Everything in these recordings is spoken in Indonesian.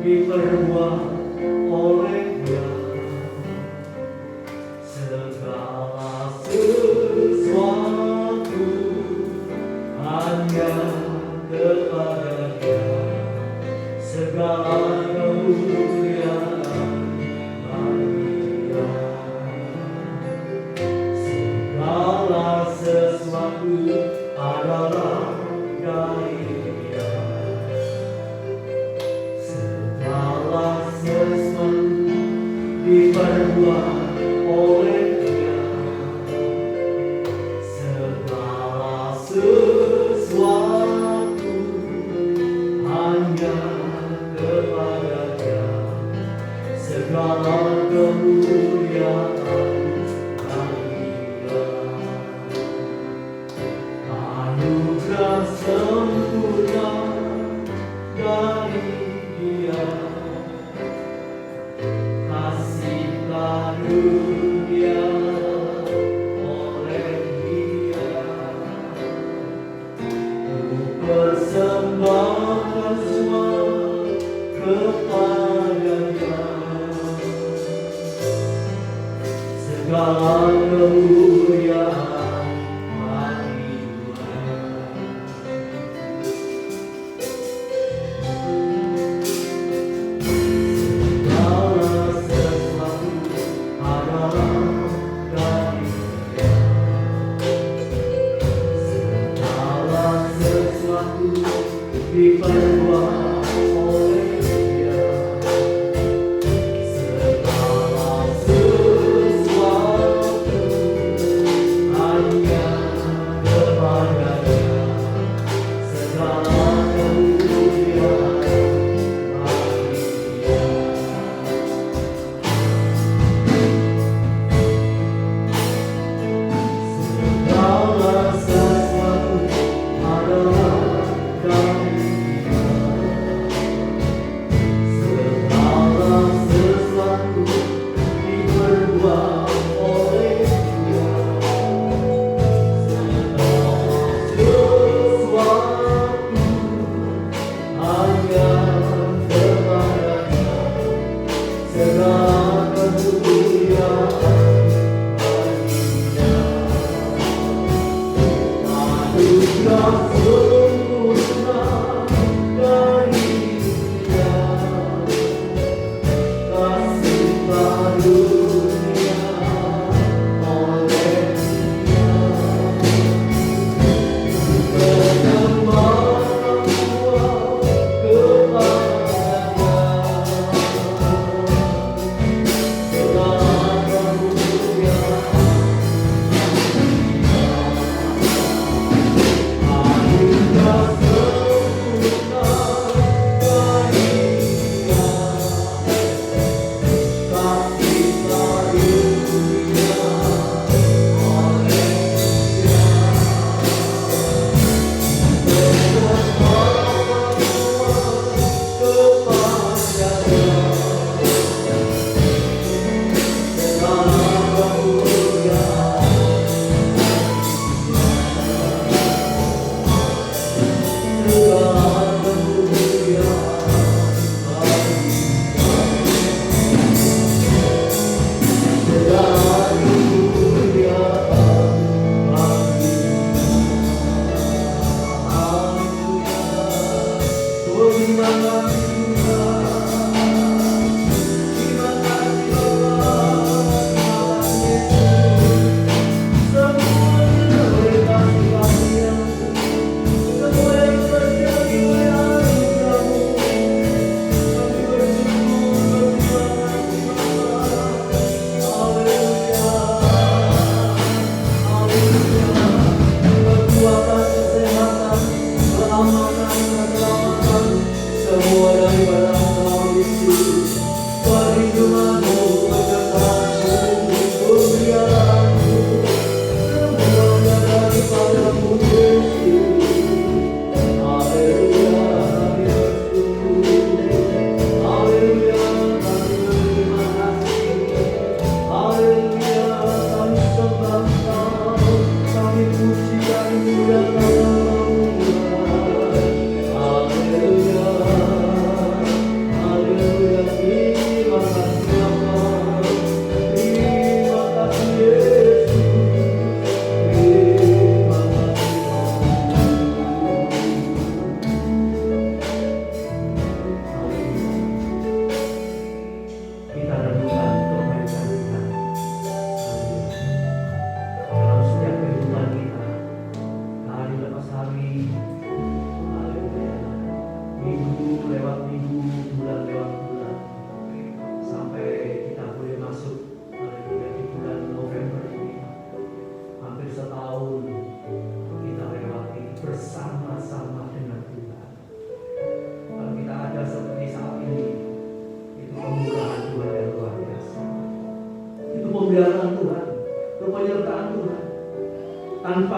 diperbuat olehnya. Segala sesuatu hanya kepada-Nya. Segala kemuliaan bagi-Nya. Segala sesuatu adalah dari-Nya. Segala sesuatu diperbuat oleh-Nya. Segala sesuatu hanya kepada-Nya. Segala kemuliaan bagi-Nya. Anugerah sempurna dari Dia, kasih karunia oleh Dia. Ku persembahkan semua kepada-Nya. Segala kemuliaan bagi-Nya. Segala sesuatu adalah dari-Nya. Segala sesuatu diperbuat oleh-Nya. Segala sesuatu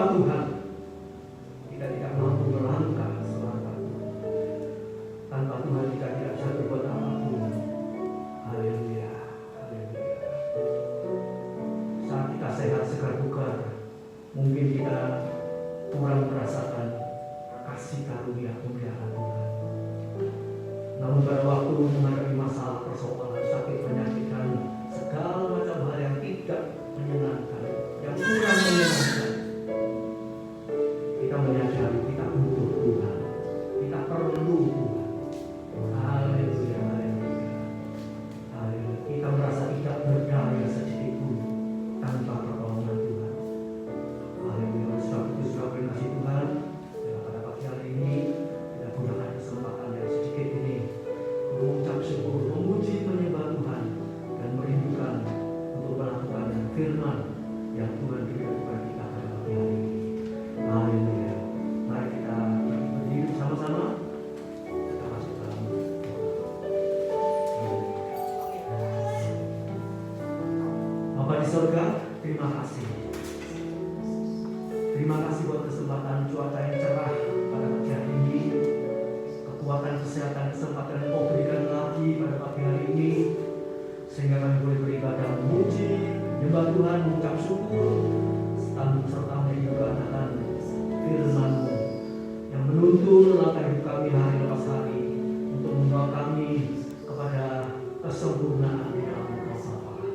tanpa Tuhan kita tidak mampu melangkah selangkah. Tanpa Tuhan kita tidak bisa berbuat apapun. Haleluya, haleluya. Saat kita sehat segar bugar, mungkin kita kurang merasakan kasih karunia pemeliharaan Tuhan. Namun pada waktu menghadapi masalah, persoalan, sakit, penyakit, dan segala macam hal yang tidak menyenangkan, yang kurang menyenangkan, kita menyadari kita butuh Tuhan, kita perlu Tuhan. Haleluya, haleluya, haleluya. Kita merasa tidak berdaya sedikit pun tanpa pertolongan Tuhan. Haleluya. Oleh sebab itu sudah kasih Tuhan, pada pagi hari ini kita gunakan kesempatan yang sedikit ini mengucap syukur, memuji, menyembah Tuhan, dan merindukan untuk melakukan firman yang Tuhan berikan kepada kita pada pagi hari ini. Haleluya. Mari kita berdiri sama-sama. Kita masuk dalam doa. Bapa di surga, terima kasih. Terima kasih buat kesempatan cuaca yang cerah pada pagi hari ini. Kekuatan kesehatan, kesempatan yang kau berikan lagi pada pagi hari ini, sehingga kami boleh beribadah, memuji, menyembah Tuhan, mengucap syukur, serta merindukan akan firman-Mu yang menuntun langkah hidup kami hari lepas hari untuk membawa kami kepada kesempurnaan di dalam Engkau Bapa.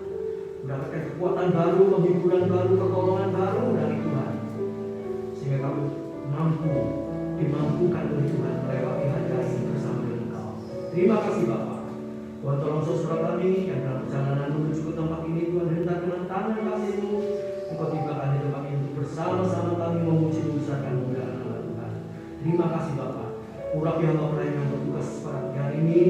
Mendapatkan kekuatan baru, penghiburan baru, pertolongan baru dari Tuhan, sehingga kami dimampukan oleh Tuhan melewati hari ini bersama dengan Engkau. Terima kasih Bapa. Tuhan tolong saudara kami yang dalam perjalanan menuju ke tempat ini, Tuhan hendak dengan tangan kasih-Mu Engkau tibakan di tempat ini untuk bersama-sama kami memuji, membesarkan, memuliakan nama Tuhan. Terima kasih Bapa. Urapi hamba mereka yang bertugas pada pagi hari ini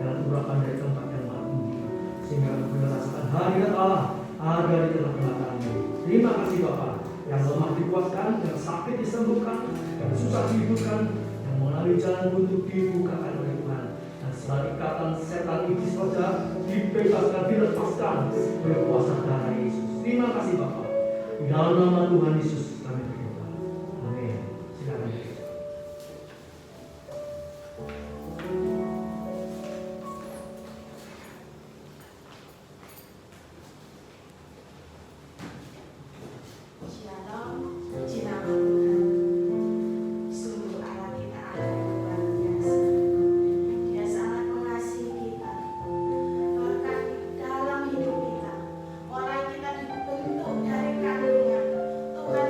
dalam urapan dari tempat yang maha tinggi, sehingga kami boleh merasakan hadirat Allah ada di tengah-tengah kami. Terima kasih Bapa. Yang lemah dikuatkan, yang sakit disembuhkan, yang susah dihiburkan, yang mengalami jalan buntu dibukakan oleh Tuhan. Dan segala ikatan setan iblis saja dibebaskan, dilepaskan oleh kuasa darah Yesus. Terima kasih Bapa. Di dalam nama Tuhan Yesus kami berdoa. Amin. Silakan. Tuhan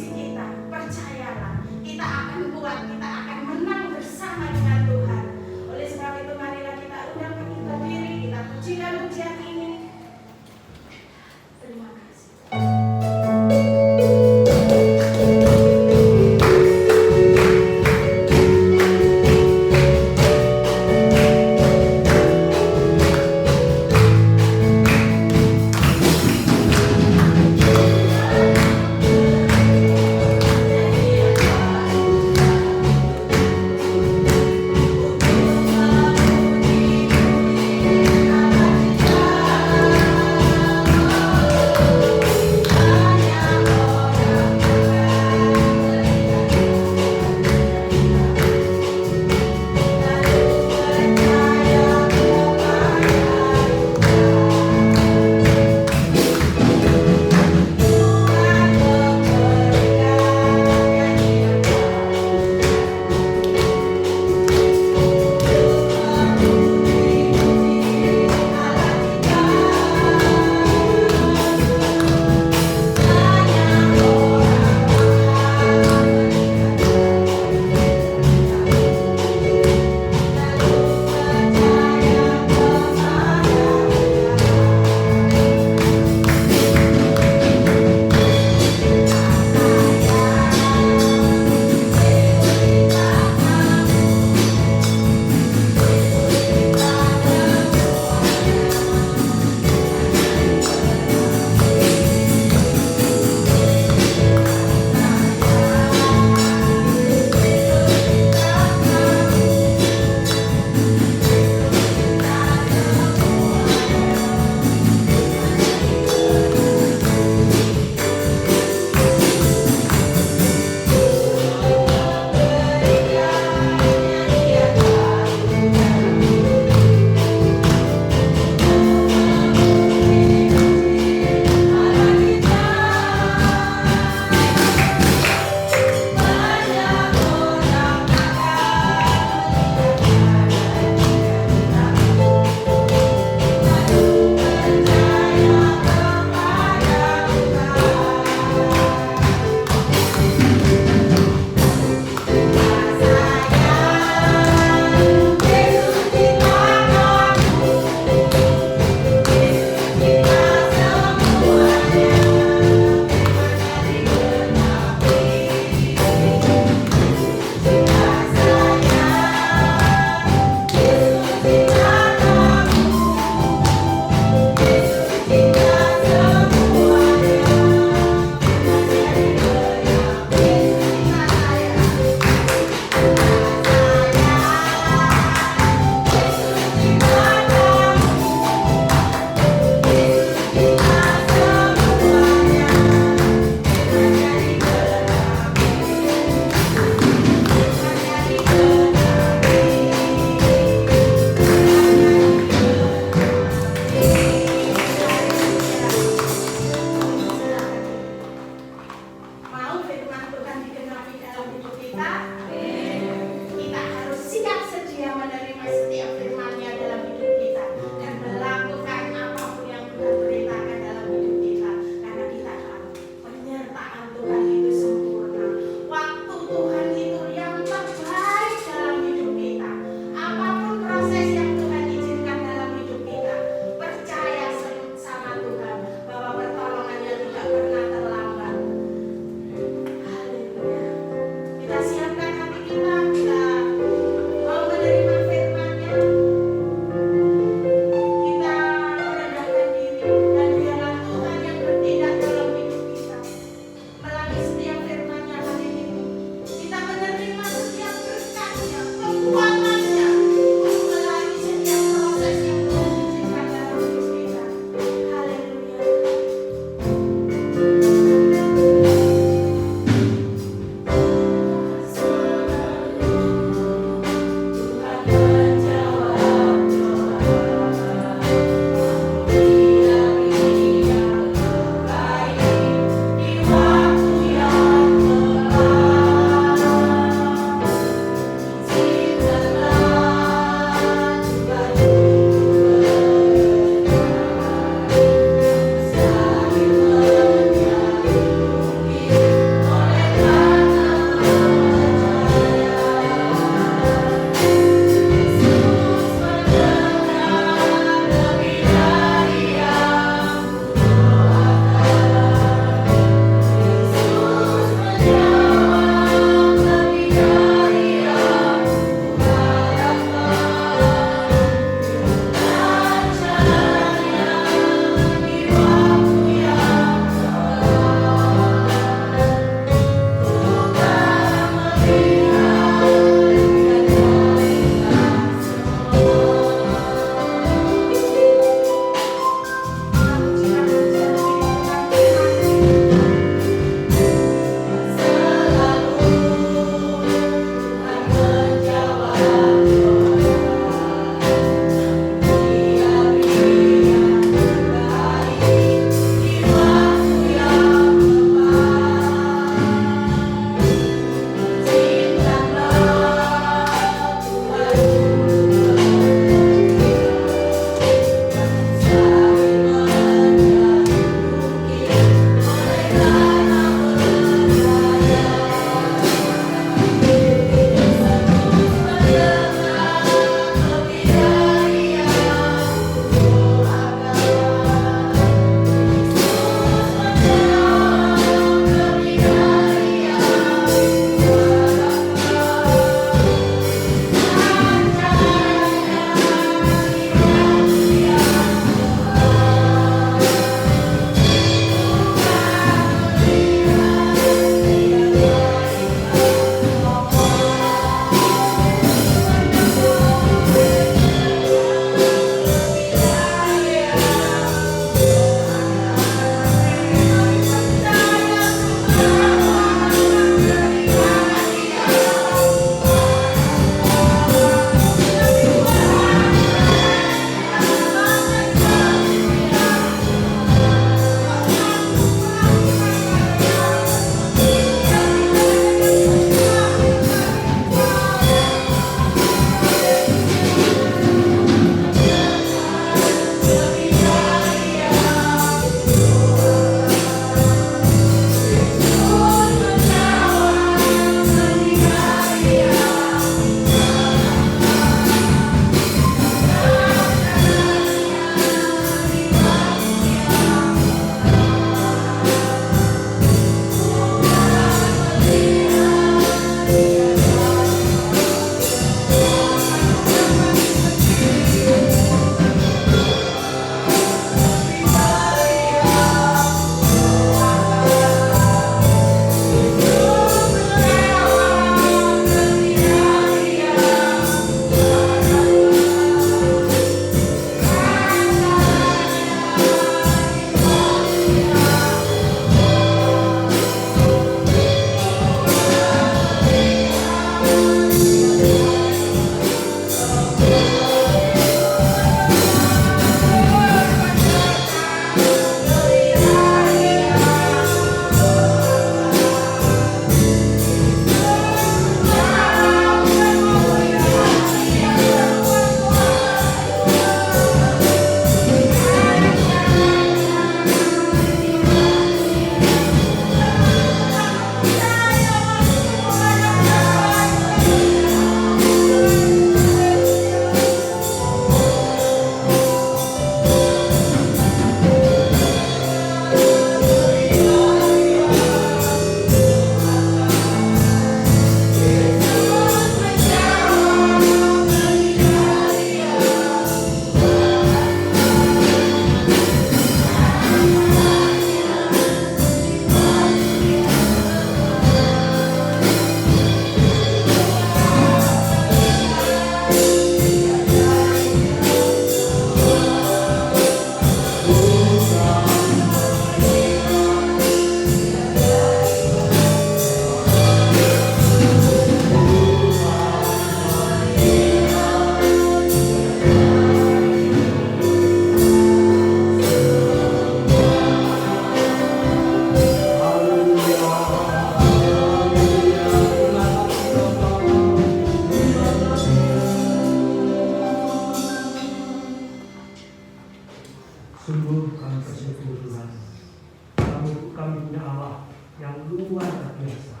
kami punya Allah yang luar biasa,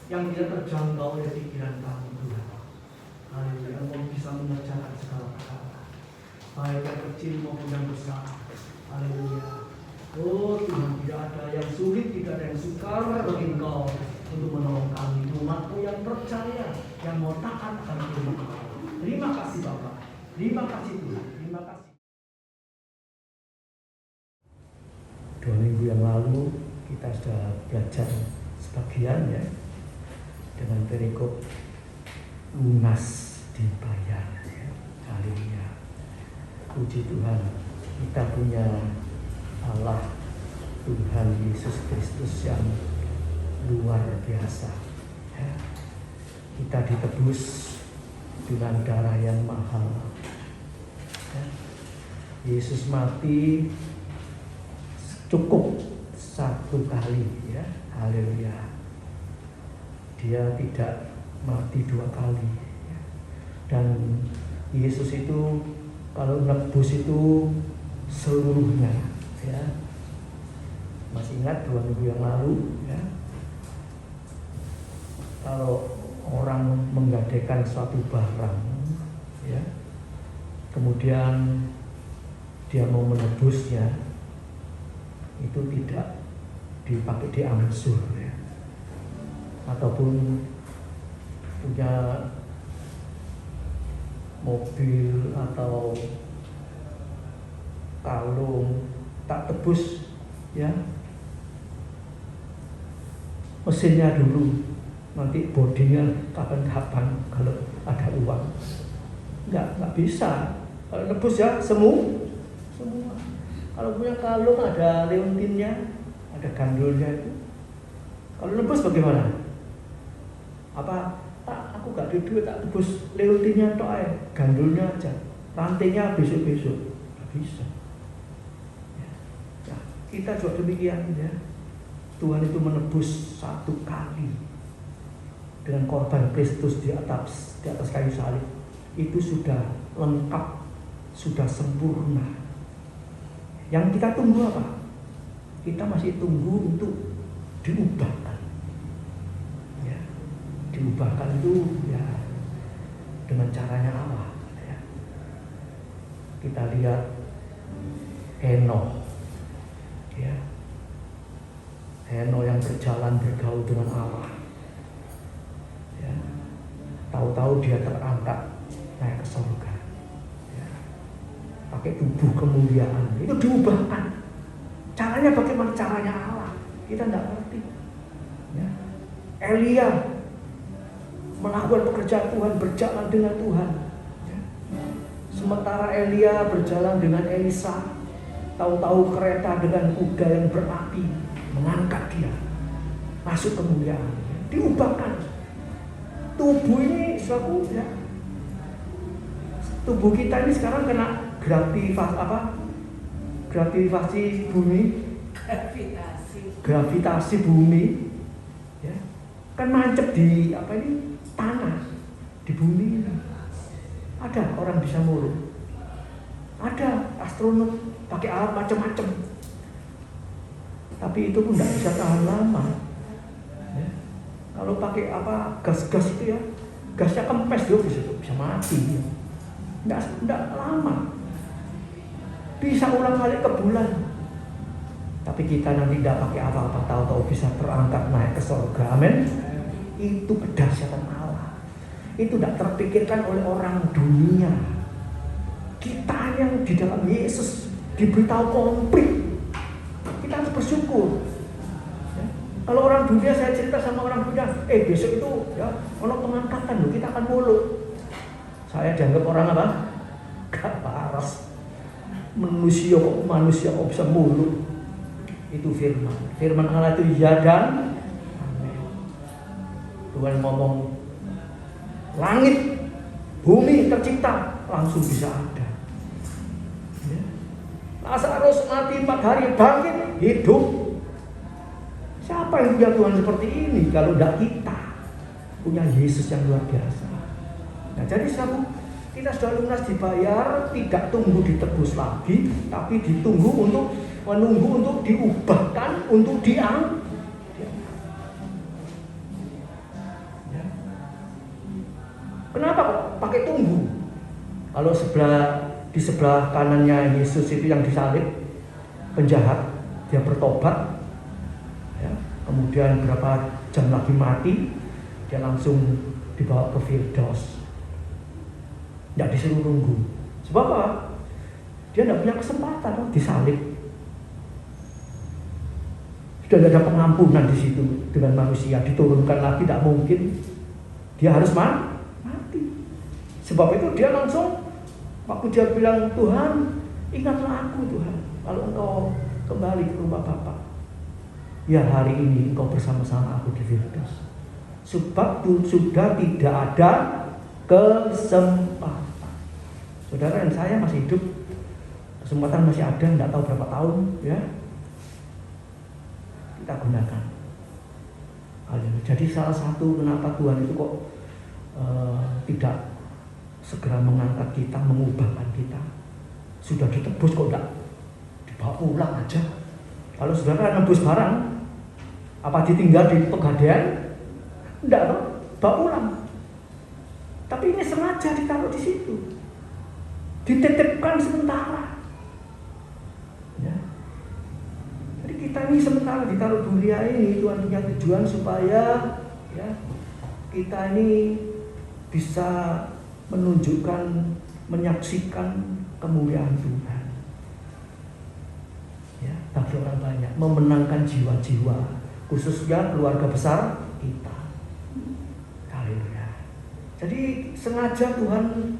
yang tidak terjangkau oleh pikiran kami, Tuhan. Haleluya, Engkau bisa mengerjakan segala perkara, baik yang kecil maupun yang besar. Haleluya. Oh Tuhan, tidak ada yang sulit, tidak ada yang sukar bagi Engkau untuk menolong kami, umat-Mu yang percaya, yang mau taat akan firman Engkau. Terima kasih Bapak, terima kasih Tuhan, terima kasih. 2 minggu yang lalu kita sudah belajar sebagian ya, dengan perikop lunas dibayar ya. Haleluya. Puji Tuhan, kita punya Allah Tuhan Yesus Kristus yang luar biasa ya. Kita ditebus dengan darah yang mahal ya. Yesus mati cukup 1 kali ya. Haleluya. Dia tidak mati 2 kali ya. Dan Yesus itu kalau nebus itu seluruhnya ya. Masih ingat 2 minggu yang lalu ya, kalau orang menggadaikan suatu barang ya, kemudian dia mau menebusnya, itu tidak dipakai diangsur ya, ataupun punya mobil atau kalung tak tebus ya, mesinnya dulu, nanti bodinya kapan-kapan kalau ada uang. Nggak bisa. Kalau nebus ya semua. Kalau punya kalung ada leontinnya, ada gandulnya itu. Kalau nebus bagaimana? Apa? Tak, aku gak ada duit, tak tebus leontinnya tok aja, gandulnya aja, rantainya besok-besok. Nggak bisa. Ya. Nah, kita juga demikian ya. Tuhan itu menebus 1 kali dengan korban Kristus di atas kayu salib. Itu sudah lengkap, sudah sempurna. Yang kita tunggu apa? Kita masih tunggu untuk diubahkan. Ya, diubahkan itu ya dengan caranya Allah. Ya. Kita lihat Henokh, ya, Henokh yang berjalan bergaul dengan Allah. Ya. Tahu-tahu dia terangkat naik ke surga. Ya. Pakai tubuh kemuliaan. Itu diubahkan. Caranya bagaimana? Caranya Allah. Kita tidak ngerti. Ya. Elia melakukan pekerjaan Tuhan, berjalan dengan Tuhan. Ya. Sementara Elia berjalan dengan Elisa, tahu-tahu kereta dengan kuda yang berapi mengangkat dia masuk kemuliaan. Diubahkan. Tubuh ini suatu ya. Tubuh kita ini sekarang kena gravitasi bumi, gravitasi bumi, ya, kan mancep di tanah, di bumi ini. Ada orang bisa muluk, ada astronom pakai alat macam-macam, tapi itu pun tidak bisa tahan lama. Ya. Kalau pakai gas-gas itu ya, gasnya kempes dia bisa mati. Ya. Tidak lama. Bisa ulang kali ke bulan. Tapi kita nanti tidak pakai apa-apa, tahu-tahu bisa terangkat naik ke surga. Amin. Itu kedahsyatan Allah. Itu tidak terpikirkan oleh orang dunia. Kita yang di dalam Yesus diberitahu komplit. Kita harus bersyukur. Ya. Kalau orang dunia, saya cerita sama orang dunia, besok itu ya kalau pengangkatan loh, kita akan muluk. Saya dianggap orang apa? Gak waras. Manusia kok bisa muluk. Itu firman Allah itu ya dan amin. Tuhan ngomong langit bumi tercipta langsung bisa ada ya. Lazarus mati 4 hari bangkit hidup. Siapa yang punya Tuhan seperti ini kalau tidak kita? Punya Yesus yang luar biasa. Nah, jadi kita sudah lunas dibayar, tidak tunggu ditebus lagi, tapi menunggu untuk diubahkan untuk diangkat. Ya. Kenapa kok pakai tunggu? Kalau di sebelah kanannya Yesus itu yang disalib, penjahat, dia bertobat, ya. Kemudian berapa jam lagi mati, dia langsung dibawa ke Firdaus. Tidak disuruh nunggu. Sebab apa? Dia tidak punya kesempatan disalib. Sudah tidak ada pengampunan di situ dengan manusia, diturunkan lagi tidak mungkin. Dia harus mati. Sebab itu dia langsung, waktu dia bilang, Tuhan, ingatlah aku Tuhan, kalau engkau kembali ke rumah Bapa. Ya, hari ini engkau bersama-sama aku di Firdaus. Sebab sudah tidak ada kesempatan. Saudara dan saya masih hidup, kesempatan masih ada, tidak tahu berapa tahun, ya. Kita gunakan. Jadi salah satu kenapa Tuhan itu kok tidak segera mengangkat kita, mengubahkan kita. Sudah ditebus kok tidak dibawa pulang aja. Kalau saudara nebus barang, apa ditinggal di Pegadaian? Tidak, bawa pulang. Tapi ini sengaja ditaruh di situ, dititipkan sementara. Ya. Jadi kita ini sementara ditaruh dunia ini, Tuhan punya tujuan supaya ya, kita ini bisa menunjukkan, menyaksikan kemuliaan Tuhan. Ya, bagi orang banyak, memenangkan jiwa-jiwa, khususnya keluarga besar kita. Haleluya. Jadi sengaja Tuhan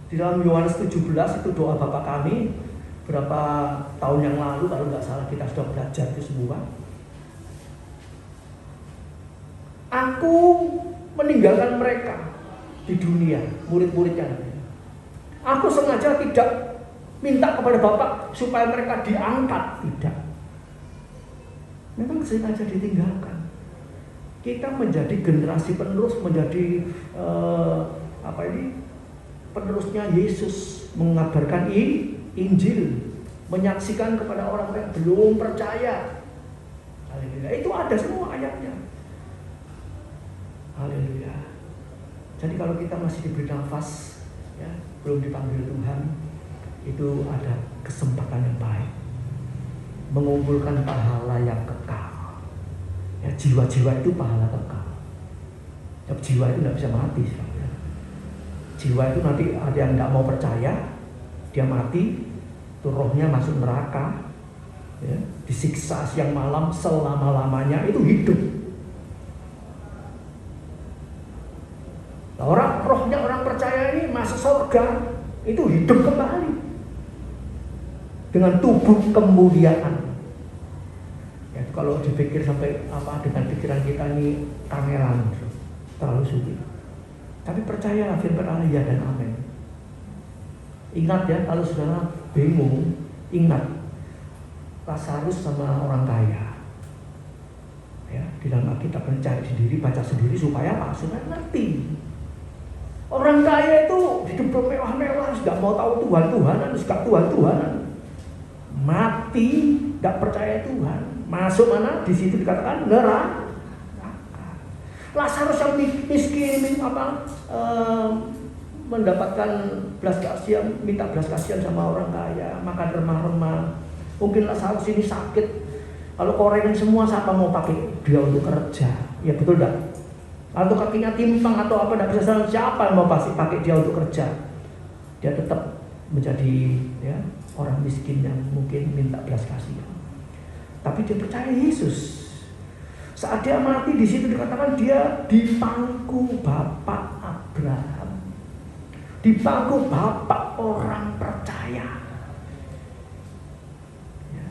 di dalam Yohanes 17 itu doa Bapa kami berapa tahun yang lalu, kalau nggak salah kita sudah belajar itu semua. Aku meninggalkan mereka di dunia, murid-muridnya. Aku sengaja tidak minta kepada Bapa supaya mereka diangkat, tidak. Memang sengaja ditinggalkan. Kita menjadi generasi penerus, menjadi penerusnya Yesus, mengabarkan Injil, menyaksikan kepada orang yang belum percaya. Haleluya. Itu ada semua ayatnya. Haleluya. Jadi kalau kita masih diberi nafas, ya, belum dipanggil Tuhan, itu ada kesempatan yang baik mengumpulkan pahala yang kekal. Ya, jiwa-jiwa itu pahala kekal. Ya, jiwa itu tidak bisa mati. Ya. Jiwa itu nanti ada yang tidak mau percaya, dia mati, itu rohnya masuk neraka, ya, disiksa siang malam selama-lamanya, itu hidup. Nah, rohnya orang percaya ini masuk surga, itu hidup kembali dengan tubuh kemuliaan. Ya, kalau dipikir sampai dengan pikiran kita ini kangelan, terlalu sulit. Tapi percayalah firman Allah, ya dan amin. Ingat ya, kalau saudara bingung, ingat Lazarus sama orang kaya. Ya, di dalam Alkitab mencari sendiri, baca sendiri supaya apa? Supaya ngerti. Orang kaya itu hidup bermewah-mewah, tidak mau tahu Tuhan-Tuhanan, suka Tuhan-Tuhanan. Mati, tidak percaya Tuhan. Masuk mana? Di situ dikatakan neraka. Lazarus yang miskin, mendapatkan belas kasihan, minta belas kasihan sama orang kaya, makan remah-remah. Mungkin Lazarus ini sakit. Kalau korengan semua, siapa mau pakai dia untuk kerja? Ya betul tidak? Atau kakinya timpang atau apa, tidak bisa jalan, siapa yang mau pakai dia untuk kerja? Dia tetap menjadi ya, orang miskin yang mungkin minta belas kasihan. Tapi dia percaya Yesus. Saat dia mati, di situ dikatakan dia di pangku Bapak Abraham, di pangku Bapak orang percaya. Ya.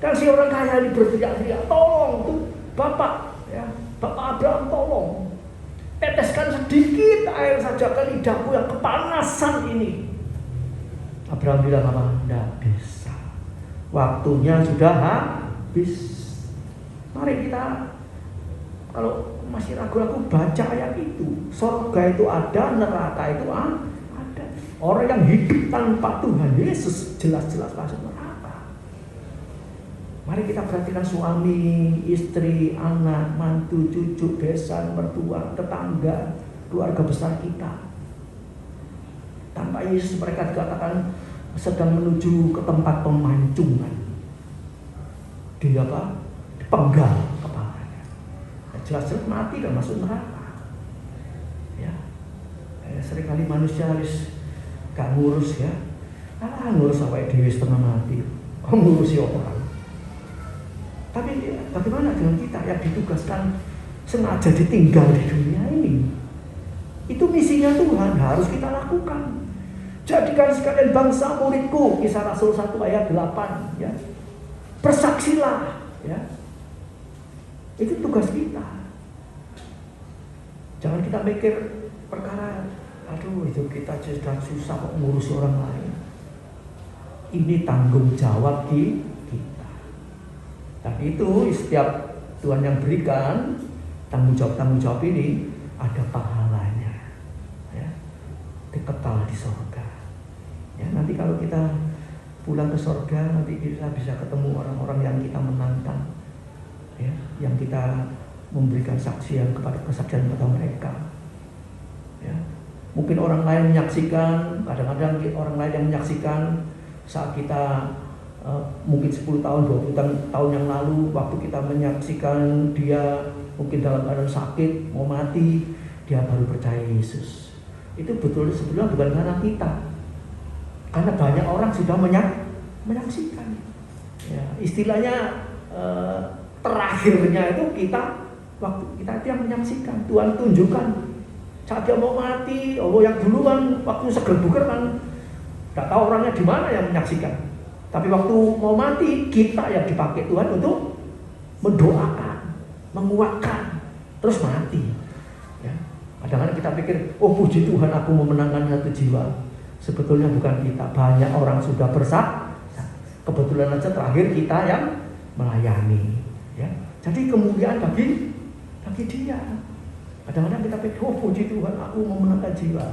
Dan si orang kaya ini berteriak-teriak, tolong tuh Bapak, ya, Bapak Abraham tolong, teteskan sedikit air saja ke lidahku yang kepanasan ini. Abraham bilang apa? Tidak bisa. Waktunya sudah habis. Mari kita, kalau masih ragu-ragu, baca ayat itu. Surga itu ada, neraka itu ada. Orang yang hidup tanpa Tuhan Yesus jelas-jelas masuk neraka. Mari kita perhatikan suami, istri, anak, mantu, cucu, besan, mertua, tetangga, keluarga besar kita. Tanpa Yesus mereka dikatakan sedang menuju ke tempat pemancingan. Dia apa? Dipenggal kepalanya. Jelas-jelas mati dan masuk neraka. Ya. Seringkali manusia harus gak ngurus ya. Ngurus sampai diri setengah mati. Ngurusi orang. Tapi bagaimana dengan kita yang ditugaskan sengaja ditinggal di dunia ini? Itu misinya Tuhan, harus kita lakukan. Jadikan sekalian bangsa muridku, Kisah Rasul 1 ayat 8 ya. Bersaksilah ya. Itu tugas kita. Jangan kita mikir perkara, aduh itu kita sudah susah kok ngurusi orang lain. Ini tanggung jawab kita. Dan itu setiap Tuhan yang berikan tanggung jawab ini ada pahalanya ya. Dikekal di surga ya. Nanti kalau kita pulang ke surga, nanti kita bisa ketemu orang-orang yang kita menantang ya, yang kita memberikan kesaksian kepada mereka ya. Mungkin orang lain menyaksikan, kadang-kadang orang lain yang menyaksikan saat kita mungkin 10 tahun, 20 tahun yang lalu, waktu kita menyaksikan dia mungkin dalam keadaan sakit, mau mati, dia baru percaya Yesus. Itu betul sebetulnya bukan karena kita, karena banyak orang sudah menyaksikan. Ya, istilahnya terakhirnya itu kita, waktu kita itu yang menyaksikan. Tuhan tunjukkan saat dia mau mati. Oh, yang duluan waktu seger buger kan nggak tahu orangnya di mana yang menyaksikan. Tapi waktu mau mati, kita yang dipakai Tuhan untuk mendoakan, menguatkan, terus mati. Ya. Kadang-kadang kita pikir, oh puji Tuhan aku memenangkan satu jiwa. Sebetulnya bukan kita, banyak orang sudah bersaksi. Kebetulan aja terakhir kita yang melayani. Ya. Jadi kemuliaan bagi dia. Kadang-kadang kita pikir, oh puji Tuhan aku memenangkan jiwa.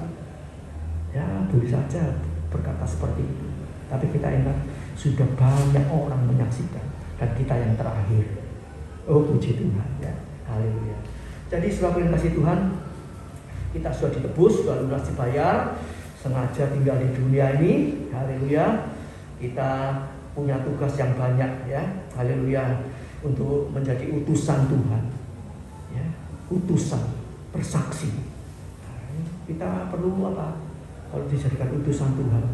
Ya boleh saja berkata seperti itu. Tapi kita ingat, sudah banyak orang menyaksikan dan kita yang terakhir. Oh puji Tuhan ya. Haleluya. Jadi sebab kasih Tuhan, kita sudah ditebus, sudah lunas dibayar, sengaja tinggal di dunia ini. Haleluya. Kita punya tugas yang banyak ya. Haleluya. Untuk menjadi utusan Tuhan. Ya, utusan, bersaksi. Kita perlu apa? Kalau dijadikan utusan Tuhan,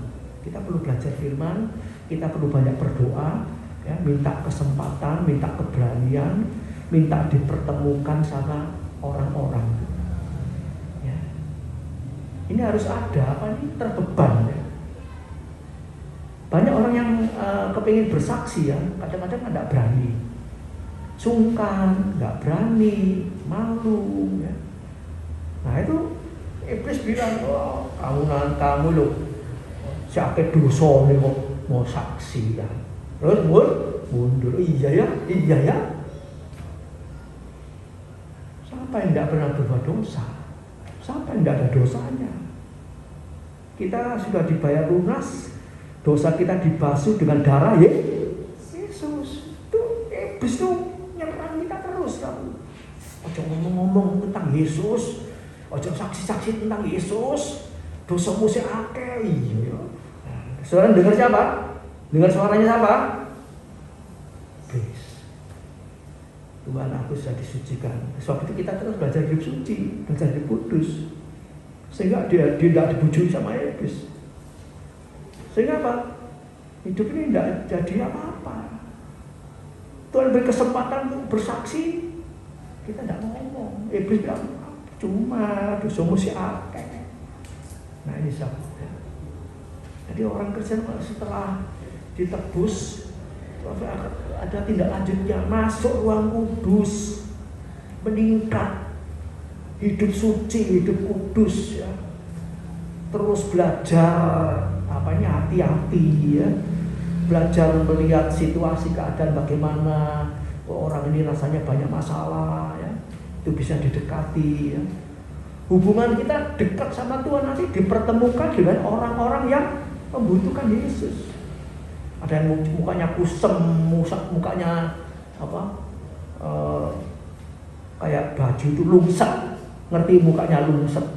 kita perlu belajar firman, kita perlu banyak berdoa, ya, minta kesempatan, minta keberanian, minta dipertemukan sama orang-orang. Ya. Ini harus ada apa nih? Terbeban. Ya. Banyak orang yang kepingin bersaksi ya, kadang-kadang tidak berani, sungkan, nggak berani, malu. Ya. Nah itu iblis bilang, oh kamu loh, siapa dosa nih mau saksi ya. Terus mundur, iya ya. Siapa yang tidak pernah berbuat dosa? Siapa yang tidak ada dosanya? Kita sudah dibayar lunas, dosa kita dibasuh dengan darah Yesus. Tuh iblis tuh nyerang kita terus kamu. Ojo ngomong-ngomong tentang Yesus, ojo saksi-saksi tentang Yesus, dosamu sih akeh. Iya. Saudara dengar siapa? Dengar suaranya siapa? Iblis. Tuhan aku sudah disucikan. Sebab itu kita terus belajar hidup suci, belajar hidup kudus. Sehingga dia tidak dibujui sama iblis. Sehingga apa? Hidup ini tidak jadi apa-apa. Tuhan beri kesempatan untuk bersaksi, kita tidak mau ngomong. Iblis bilang, cuma dosamu si akeh. Nah ini sahabat. Jadi orang Kristen setelah ditebus, ada tindak lanjutnya, masuk ruang kudus, meningkat, hidup suci, hidup kudus ya. Terus belajar hati-hati ya. Belajar melihat situasi keadaan bagaimana, orang ini rasanya banyak masalah ya. Itu bisa didekati ya. Hubungan kita dekat sama Tuhan nanti dipertemukan dengan orang-orang yang membutuhkan Yesus. Ada yang mukanya kusem, mukanya apa? Kayak baju itu lungset. Ngerti mukanya lungset.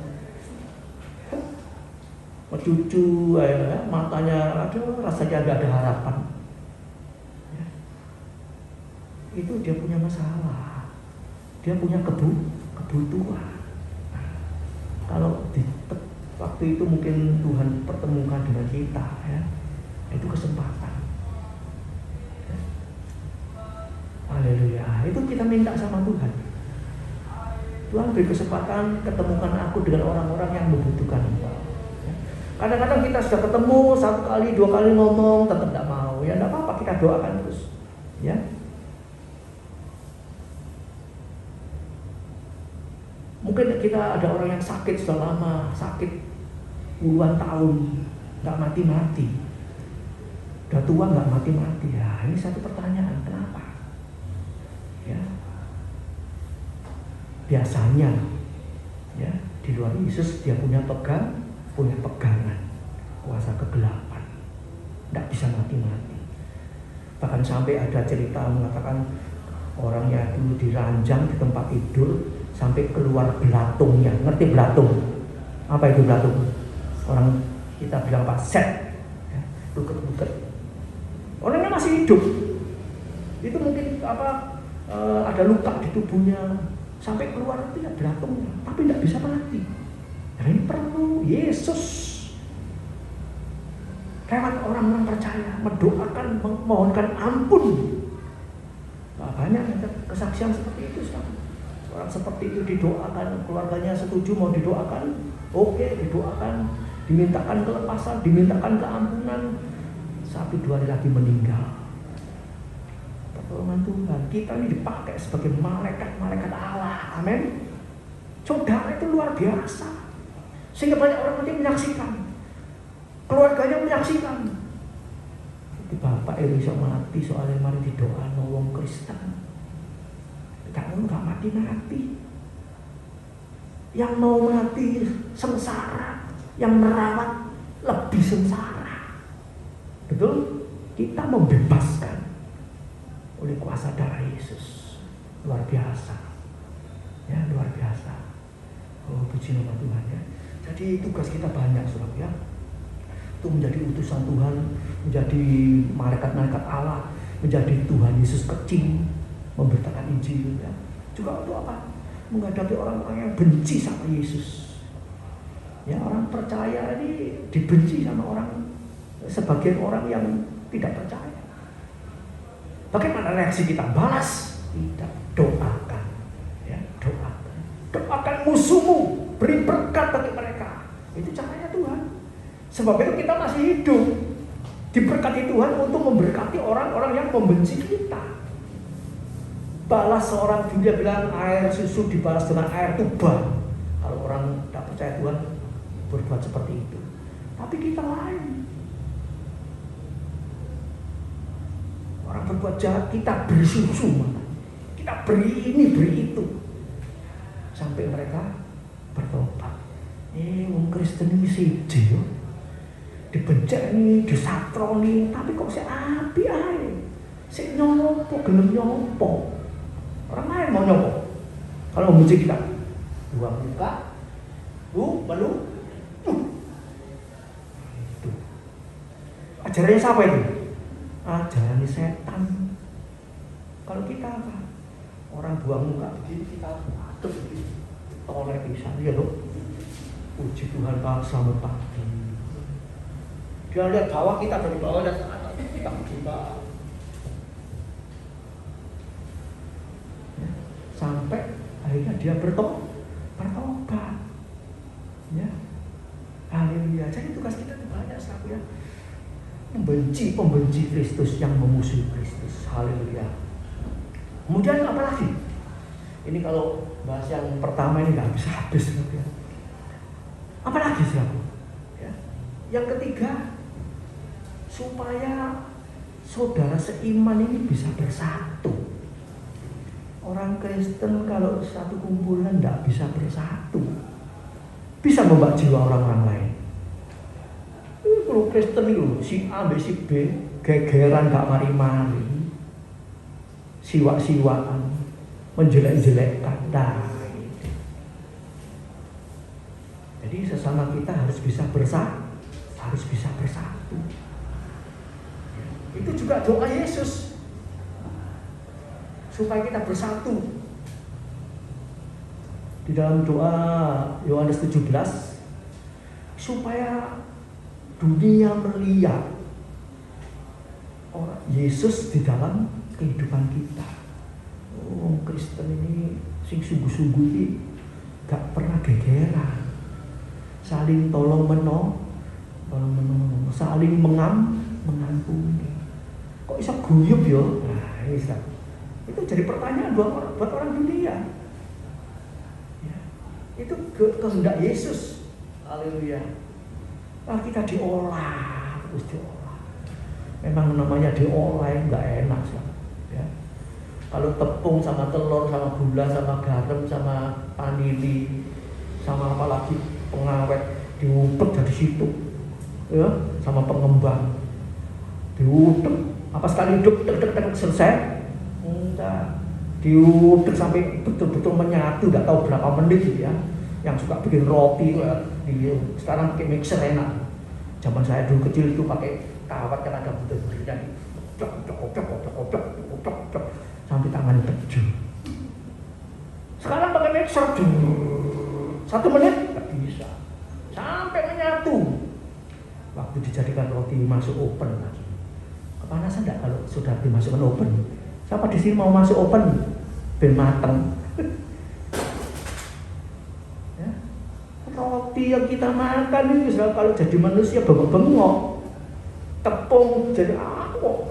Cucu, matanya aduh rasanya nggak ada harapan. Ya. Itu dia punya masalah, dia punya kebutuhan. Nah, kalau di waktu itu mungkin Tuhan pertemukan dengan kita, ya, itu kesempatan. Ya. Haleluya, itu kita minta sama Tuhan. Tuhan beri kesempatan ketemukan aku dengan orang-orang yang membutuhkan Engkau. Kadang-kadang kita sudah ketemu 1 kali, 2 kali ngomong tetap tidak mau. Ya tidak apa-apa, kita doakan terus. Ya. Mungkin kita ada orang yang sakit sudah lama, sakit puluhan tahun, nggak mati-mati. Udah tua nggak mati-mati. Ya, ini satu pertanyaan, kenapa? Ya. Biasanya, ya, di luar Yesus dia punya pegangan kuasa kegelapan, tidak bisa mati-mati. Bahkan sampai ada cerita mengatakan orangnya dulu diranjang di tempat tidur sampai keluar belatungnya. Ngerti belatung? Apa itu belatung? Orang kita bilang apa? Set, ya, buket-buket. Orangnya masih hidup. Itu mungkin ada luka di tubuhnya sampai keluar itu ya belatungnya, tapi tidak bisa mati. Nah, ini perlu Yesus lewat orang-orang percaya mendoakan, memohonkan ampun. Nah, banyak kesaksian seperti itu. Orang seperti itu didoakan, keluarganya setuju mau didoakan, oke, didoakan, dimintakan kelepasan, dimintakan keampunan. 1-2 hari lagi meninggal. Pertolongan Tuhan. Kita ini dipakai sebagai malaikat-malaikat Allah. Amin. Saudara itu luar biasa. Sehingga banyak orang nanti menyaksikan, keluarganya menyaksikan. Itu Bapak bisa mati soalnya mari didoa nolong Kristen. Kamu nggak mati-mati. Yang mau mati sengsara, yang merawat lebih sengsara. Betul? Kita membebaskan oleh kuasa darah Yesus. Luar biasa. Ya, luar biasa. Oh, puji nama Tuhan, ya. Jadi tugas kita banyak, saudara, ya. Itu menjadi utusan Tuhan, menjadi malaikat-malaikat Allah, menjadi Tuhan Yesus kecil, memberitakan Injil, ya. Juga untuk apa? Menghadapi orang-orang yang benci sama Yesus. Ya, orang percaya ini dibenci sama orang, sebagian orang yang tidak percaya. Bagaimana reaksi kita? Balas? Tidak, doakan, ya, doakan. Doakan musuhmu, beri berkat bagi mereka. Itu caranya Tuhan. Sebab itu kita masih hidup, diberkati Tuhan untuk memberkati orang-orang yang membenci kita. Balas seorang Julia bilang air susu dibalas dengan air tuba. Kalau orang tidak percaya Tuhan berbuat seperti itu. Tapi kita lain. Orang berbuat jahat kita beri susu, kita beri ini beri itu, sampai mereka bertobat. Wong Kristen ini siji yo. Dibenceni, disatroni, tapi kok sik api ae. Sik nyopo, gelem nyopo. Orang lain mau nyopo. Kalau membenci kita, buang muka, balu. Itu. Ajarannya siapa itu? Ajarannya setan. Kalau kita apa? Orang buang muka begini kita aduh begini. Toleh bisa, ya loh. Puji Tuhan Pak, selamat pagi. Dia lihat bawah kita, dari bawah dan ke atas kita berjumpa. Ya, sampai akhirnya dia bertobat. Ya, haleluya. Jadi tugas kita itu banyak sekali, ya. Pembenci Kristus yang memusuhi Kristus. Haleluya. Kemudian apa lagi? Ini kalau bahas yang pertama ini nggak bisa habis, ya. Apa lagi sih aku? Ya. Yang ketiga, supaya saudara seiman ini bisa bersatu. Orang Kristen kalau satu kumpulan tidak bisa bersatu, bisa membawa jiwa orang-orang lain. Kalau Kristen itu si A, B, si B gegeran gak mari-mari, siwak-siwakan, menjelek-jelekkan. Jadi sesama kita harus bisa bersatu. Itu juga doa Yesus supaya kita bersatu. Di dalam doa Yohanes 17, supaya dunia melihat orang Yesus di dalam kehidupan kita. Oh, Kristen ini sing sungguh-sungguh ini gak pernah gegeran, saling tolong menolong, saling mengampuni. Kok bisa guyub ya? Nah, ini itu jadi pertanyaan buat orang dunia. Ya, itu kehendak Yesus. Haleluya. Kita diolah, terus diolah. Memang namanya diolah nggak enak sih. Ya. Kalau tepung sama telur, sama gula, sama garam, sama vanili, sama apalagi pengawet diutek jadi situ, ya, sama pengembang diutek. Apa sekali hidup selesai? Enggak. Diutek sampai betul-betul menyatu, nggak tahu berapa menit gitu ya. Yang suka bikin roti, sekarang pakai mixer enak. Zaman saya dulu kecil itu pakai kawat kan ada butir-butirnya, cok sampai tangan beju. Sekarang pakai mixer, 1 menit nggak bisa, sampai menyatu. Waktu dijadikan roti masuk oven lagi, kepanasan enggak kalau sudah dimasukkan oven? Siapa di sini mau masuk oven? Ben mateng. Roti yang kita makan ini kalau jadi manusia bengok-bengok, tepung jadi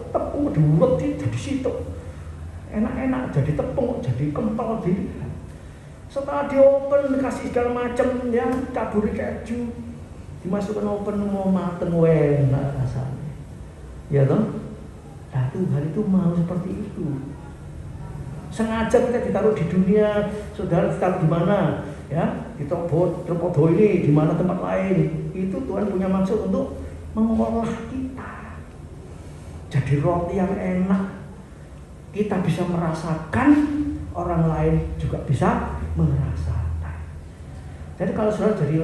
tepung diulek jadi situ, enak-enak jadi tepung, jadi kental jadi. Setelah di oven dikasih segala macam ya, caburi keju, dimasukkan oven mau mateng enak rasanya, ya toh. Nah Tuhan itu mau seperti itu. Sengaja kita ditaruh di dunia, saudara ditaruh di mana? Ya, kita terpodo ini di mana tempat lain, itu Tuhan punya maksud untuk mengolah kita jadi roti yang enak. Kita bisa merasakan, orang lain juga bisa merasakan. Jadi kalau saudara jadi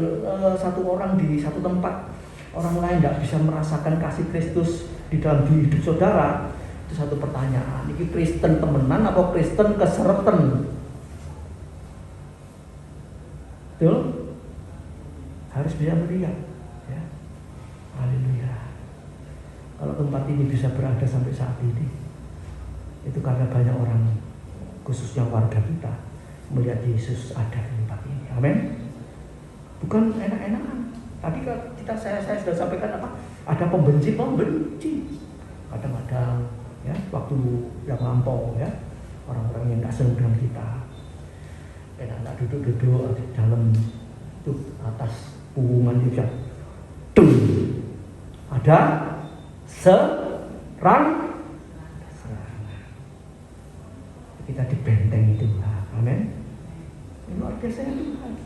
satu orang di satu tempat, orang lain tidak bisa merasakan kasih Kristus di dalam hidup saudara, itu satu pertanyaan. Ini Kristen temenan atau Kristen kesereten? Betul? Harus bisa melihat, ya. Haleluya. Kalau tempat ini bisa berada sampai saat ini, itu karena banyak orang, khususnya warga kita, melihat Yesus ada di tempat ini. Amin. Bukan enak-enakan. Tadi saya sudah sampaikan apa? Ada pembenci. Kadang-kadang, ya, waktu yang lampau, ya, orang-orang yang nggak senang dengan kita. Enak-enak duduk-duduk di dalam itu atas punggungan itu ya. Ada serangan. Kita dibenteng itu. Amin. Ini luar biasa ya Tuhan.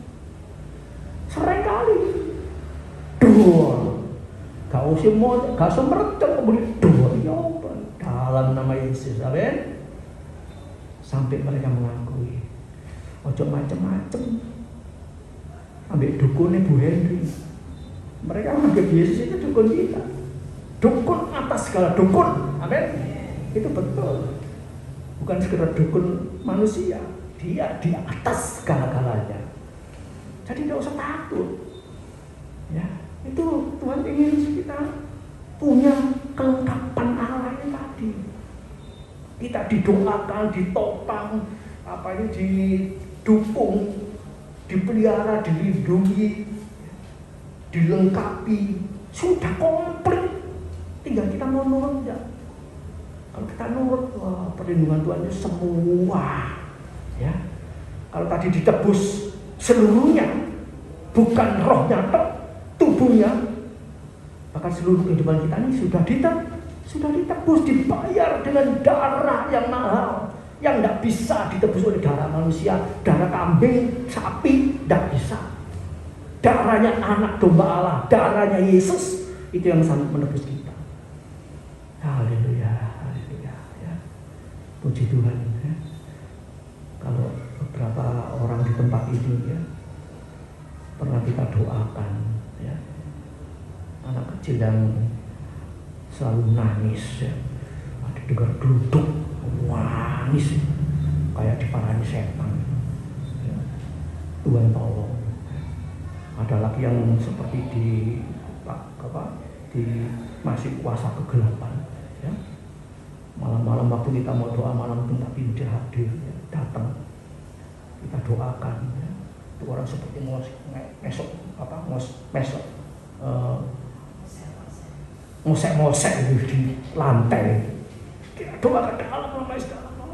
Sering kali. Gak usah merencang kemudian dalam nama Yesus. Amin. Sampai mereka mengakui. Ojo macem-macem. Ambil dukunnya Bu Henry. Mereka menganggap Yesus itu dukun kita. Dukun atas segala dukun. Amin. Itu betul. Bukan sekedar dukun manusia. Dia di atas segala-galanya. Jadi tidak usah takut. Ya, itu Tuhan ingin kita punya kelengkapan Allah ini tadi. Kita didoakan, ditopang, didukung, dipelihara, dilindungi, dilengkapi, sudah komplit. Tinggal kita mau nurut ya. Kalau kita nurut, perlindungan Tuhan itu semua, ya. Kalau tadi ditebus seluruhnya, bukan rohnya, tubuhnya, bahkan seluruh kehidupan kita ini sudah ditebus, dibayar dengan darah yang mahal. Yang tidak bisa ditebus oleh darah manusia, darah kambing, sapi, tidak bisa. Darahnya anak domba Allah, darahnya Yesus, itu yang sangat menebus kita. Puji Tuhan ya. Kalau beberapa orang di tempat ini ya pernah kita doakan ya, anak kecil yang selalu nangis ya, ada dengar duduk nangis kayak diparani setan ya. Tuhan tolong. Ada lagi yang seperti di masih kuasa kegelapan ya. Malam-malam waktu kita mau doa malam itu tapi dia hadir ya, datang kita doakan ya. Itu orang seperti mosek di lantai. Kita doakan dalam nama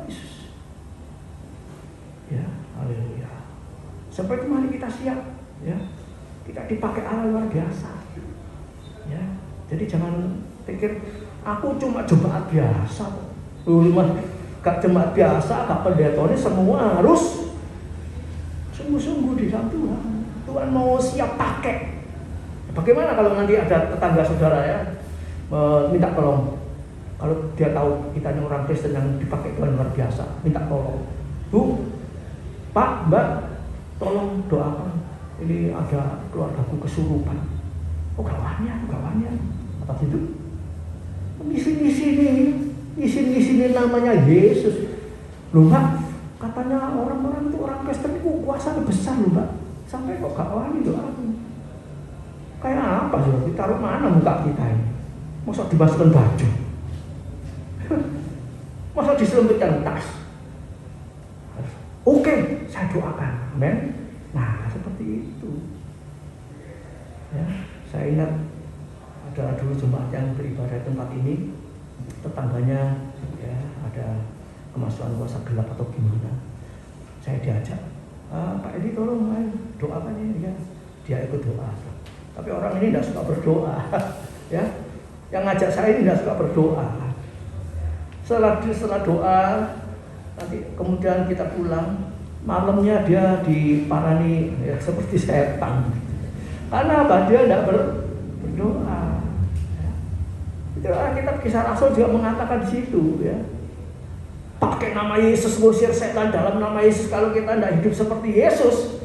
Yesus. Ya, haleluya. Seperti mari kita siap ya. Kita dipakai Allah luar biasa. Ya. Jadi jangan pikir aku cuma jemaat biasa. Gak jemaat biasa, gak pendetanya, semua harus sungguh-sungguh di dalam Tuhan. Tuhan mau siap pakai. Bagaimana kalau nanti ada tetangga saudara ya minta tolong. Kalau dia tahu kita ini orang Kristen yang dipakai Tuhan luar biasa, minta tolong. Bu, Pak, Mbak, tolong doakan. Ini ada keluargaku kesurupan. Oh gawannya. Apa itu? Ngisi namanya Yesus. Loh Mbak, katanya orang-orang itu orang Kristen itu kuasanya besar loh Mbak. Sampai kok gak wani doakan. Kayak apa sih? Ditaruh mana muka kita ini? Masa dimasukkan baju? Masa diselempitkan tas? Oke, saya doakan. Amen. Nah, seperti itu. Ya, saya ingat ada dulu jemaat yang beribadah di tempat ini, tetangganya ya ada kemasukan kuasa gelap atau gimana. Saya diajak, Pak Edi tolong doakan ini ya. Dia ikut doa. Tapi orang ini tidak suka berdoa. Ya, yang ngajak saya ini tidak suka berdoa. Setelah doa, nanti kemudian kita pulang. Malamnya dia diparani ya, seperti setan. Karena apa? Dia tidak berdoa. Ya. Kitab Kisah Rasul juga mengatakan di situ ya. Pakai nama Yesus ngusir setan dalam nama Yesus. Kalau kita tidak hidup seperti Yesus,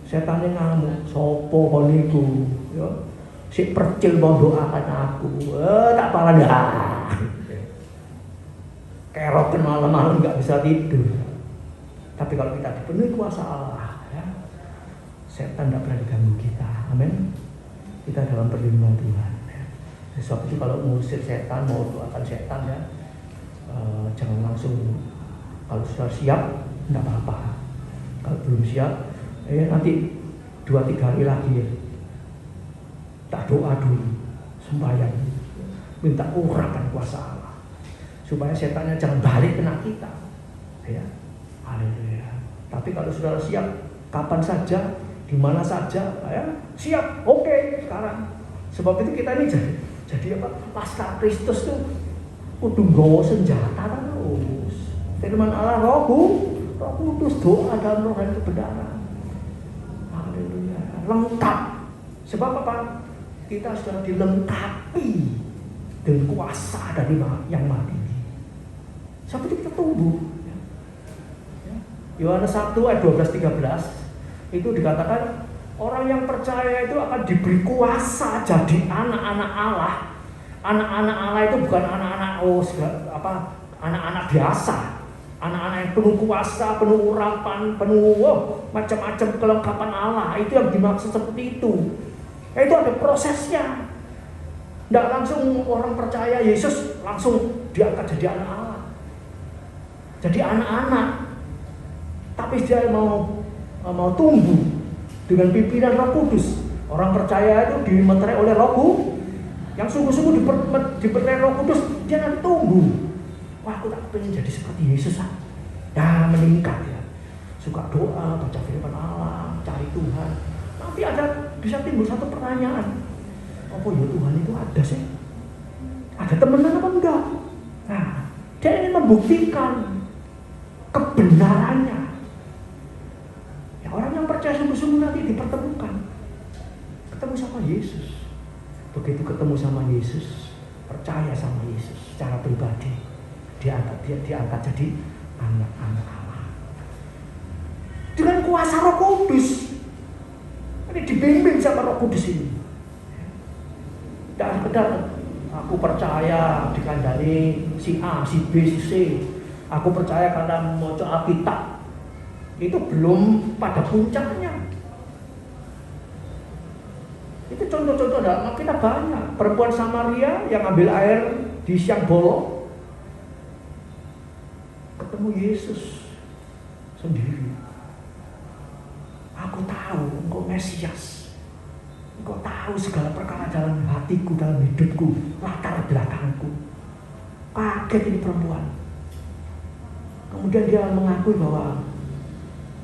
setannya ngamuk. Sopo koniku, ya. Si percil mau doakan aku, tak parah dah. Keroken malam-malam nggak bisa tidur. Tapi kalau kita dipenuhi kuasa Allah, ya, setan tidak pernah diganggu kita. Amin. Kita dalam perlindungan Tuhan. Ya. Sebab itu kalau mengusir setan, mau doakan setan ya, jangan langsung. Kalau sudah siap, tidak apa-apa. Kalau belum siap, nanti 2-3 hari lagi ya. Tak doa dulu, sembahyang, minta urapan kuasa Allah, supaya setannya jangan balik kena kita. Ya. Haleluya. Tapi kalau saudara siap, kapan saja, di mana saja, ya, siap, oke, sekarang. Sebab itu kita ini jadi apa? Pasca Kristus tuh kudu nggawa senjata terus. Firman Allah Roh Kudus, doa dan roh dan kebenaran. Haleluya. Lengkap. Sebab apa? Kita sudah dilengkapi dengan kuasa dari Yang Maha Tinggi. Sebab itu kita tumbuh. Yohanes 1 ayat 12-13 itu dikatakan orang yang percaya itu akan diberi kuasa jadi anak-anak Allah. Anak-anak Allah itu bukan anak-anak biasa. Anak-anak yang penuh kuasa, penuh urapan, penuh macam-macam kelengkapan Allah. Itu yang dimaksud seperti itu. Itu ada prosesnya. Tidak langsung orang percaya Yesus langsung diangkat jadi anak Allah. Jadi anak-anak. Tapi dia mau tumbuh dengan pimpinan Roh Kudus. Orang percaya itu dimeterai oleh Roh Kudus. Yang sungguh-sungguh dipercaya Roh Kudus, dia nanti tumbuh. Wah, aku tak pengen jadi seperti Yesus. Ya, meningkat ya. Suka doa, baca firman Allah, cari Tuhan. Nanti bisa timbul satu pertanyaan. Apa ya Tuhan itu ada sih? Ada temenan apa enggak? Nah, dia ingin membuktikan kebenarannya. Orang yang percaya sungguh-sungguh nanti dipertemukan. Ketemu sama Yesus. Begitu ketemu sama Yesus, percaya sama Yesus secara pribadi, diangkat jadi anak-anak Allah. Dengan kuasa Roh Kudus. Ini dibimbing sama Roh Kudus ini. Tidak sekedar aku percaya dikandani si A, si B, si C. Aku percaya karena mau Alkitab. Itu belum pada puncaknya. Itu contoh-contoh dalam Alkitab banyak. Perempuan Samaria yang ambil air di siang bolong, ketemu Yesus sendiri. Aku tahu engkau Mesias. Engkau tahu segala perkara dalam hatiku, dalam hidupku, latar belakangku. Kaget ini perempuan. Kemudian dia mengakui bahwa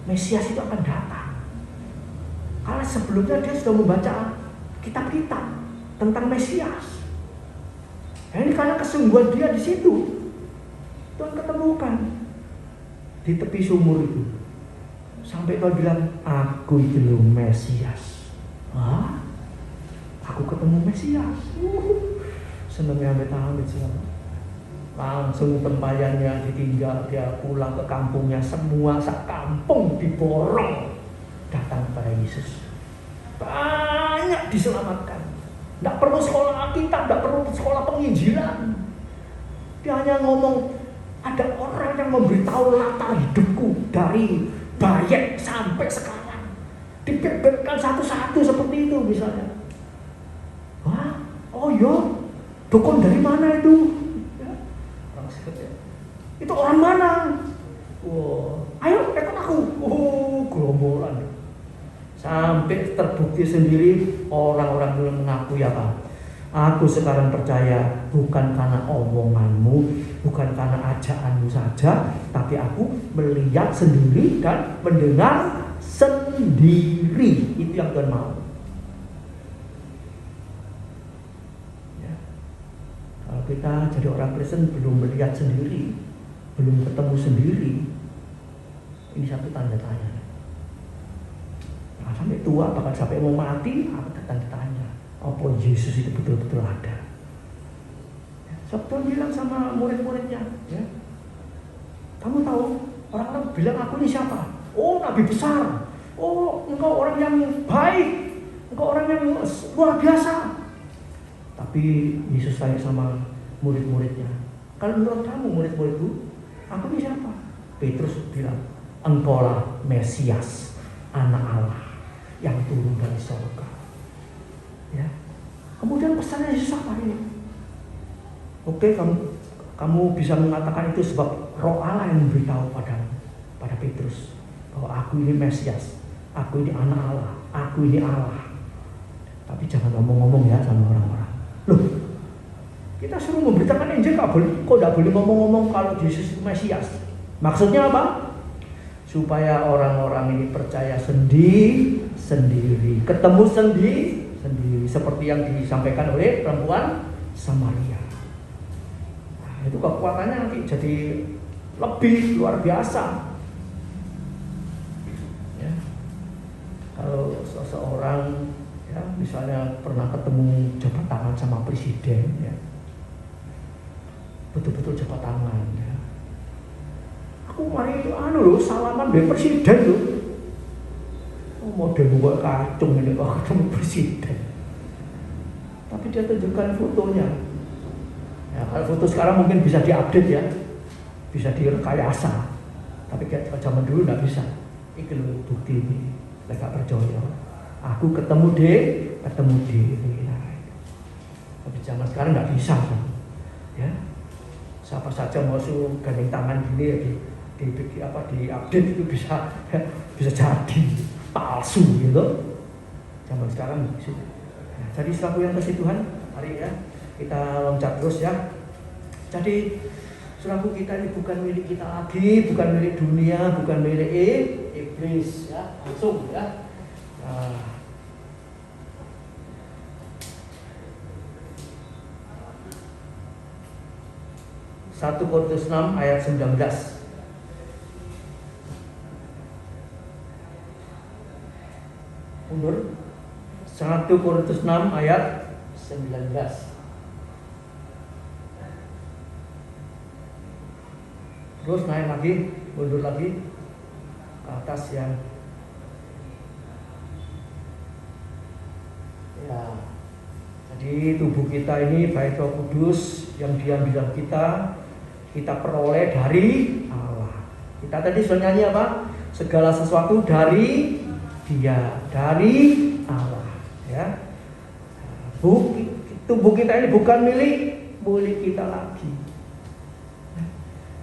Mesias itu akan datang. Karena sebelumnya dia sudah membaca kitab-kitab tentang Mesias. Nah, ini karena kesungguhan dia di situ. Tuhan ketemukan di tepi sumur itu. Sampai Tuhan bilang, aku itu loh Mesias. Hah? Aku ketemu Mesias. Senangnya amit-amit siapa? Langsung tempayannya ditinggal, dia pulang ke kampungnya, semua sak kampung diborong datang kepada Yesus. Banyak diselamatkan. Tidak perlu sekolah Alkitab, tidak perlu sekolah penginjilan. Dia hanya ngomong, ada orang yang memberitahu latar hidupku dari bayi sampai sekarang. Dibeberkan satu-satu seperti itu misalnya. Wah, oh iya, dukun dari mana itu? Itu orang mana? Wow, ayo ikut aku. Gerombolan. Sampai terbukti sendiri orang-orang dulu mengakui apa? Aku sekarang percaya bukan karena omonganmu, bukan karena ajaanmu saja, tapi aku melihat sendiri dan mendengar sendiri. Itu yang Tuhan mau. Ya. Kalau kita jadi orang Kristen belum melihat sendiri, belum ketemu sendiri, ini satu tanda tanya. Nah, sampai tua, bahkan sampai mau mati, apa tanda tanya? Apa Yesus itu betul-betul ada? Ya, Tuhan bilang sama murid-muridnya, ya, kamu tahu orang-orang bilang aku ini siapa? Oh, nabi besar. Oh, engkau orang yang baik. Engkau orang yang luar biasa. Tapi Yesus tanya sama murid-muridnya, kalau menurut kamu murid-muridku, aku ini siapa? Petrus bilang, engkaulah Mesias, anak Allah yang turun dari surga. Ya. Kemudian pesannya Yesus apa ini? Oke, kamu bisa mengatakan itu sebab Roh Allah yang memberitahu pada Petrus bahwa aku ini Mesias, aku ini anak Allah, aku ini Allah. Tapi jangan ngomong-ngomong ya sama orang-orang. Loh, kita suruh memberitakan Injil, kok tidak boleh ngomong-ngomong kalau Yesus itu Mesias. Maksudnya apa? Supaya orang-orang ini percaya sendiri, ketemu sendiri, seperti yang disampaikan oleh perempuan Samaria. Nah, itu kekuatannya nanti jadi lebih luar biasa. Ya. Kalau seseorang, ya, misalnya pernah ketemu jabat tangan sama presiden, ya, betul-betul jabat tangan, ya. Aku mari salaman dengan presiden loh. Oh, model buat kacung ini kok ketemu presiden. Tapi dia tunjukkan fotonya. Ya, kalau foto sekarang mungkin bisa diupdate ya, bisa direkayasa. Tapi kayak zaman dulu nggak bisa. Ini loh bukti ini, mereka percaya. Aku ketemu dia. Nah, tapi zaman sekarang nggak bisa kan? Ya, siapa saja mau suruh gandeng tangan gini ya, di update itu bisa jadi palsu gitu. Zaman sekarang gitu. Nah, jadi selaku yang kasih Tuhan, mari ya kita loncat terus ya. Jadi selaku kita ini bukan milik kita lagi, bukan milik dunia, bukan milik iblis ya, langsung ya. Nah, 1 Korintus 6 ayat 19. Mundur. 1 Korintus 6 ayat 19. Terus naik lagi, mundur lagi ke atas ya. Ya. Jadi tubuh kita ini bait Roh Kudus yang diam di dalam kita peroleh dari Allah. Kita tadi sudah nyanyi apa? Segala sesuatu dari Dia, dari Allah. Ya. Tubuh kita ini bukan milik kita lagi.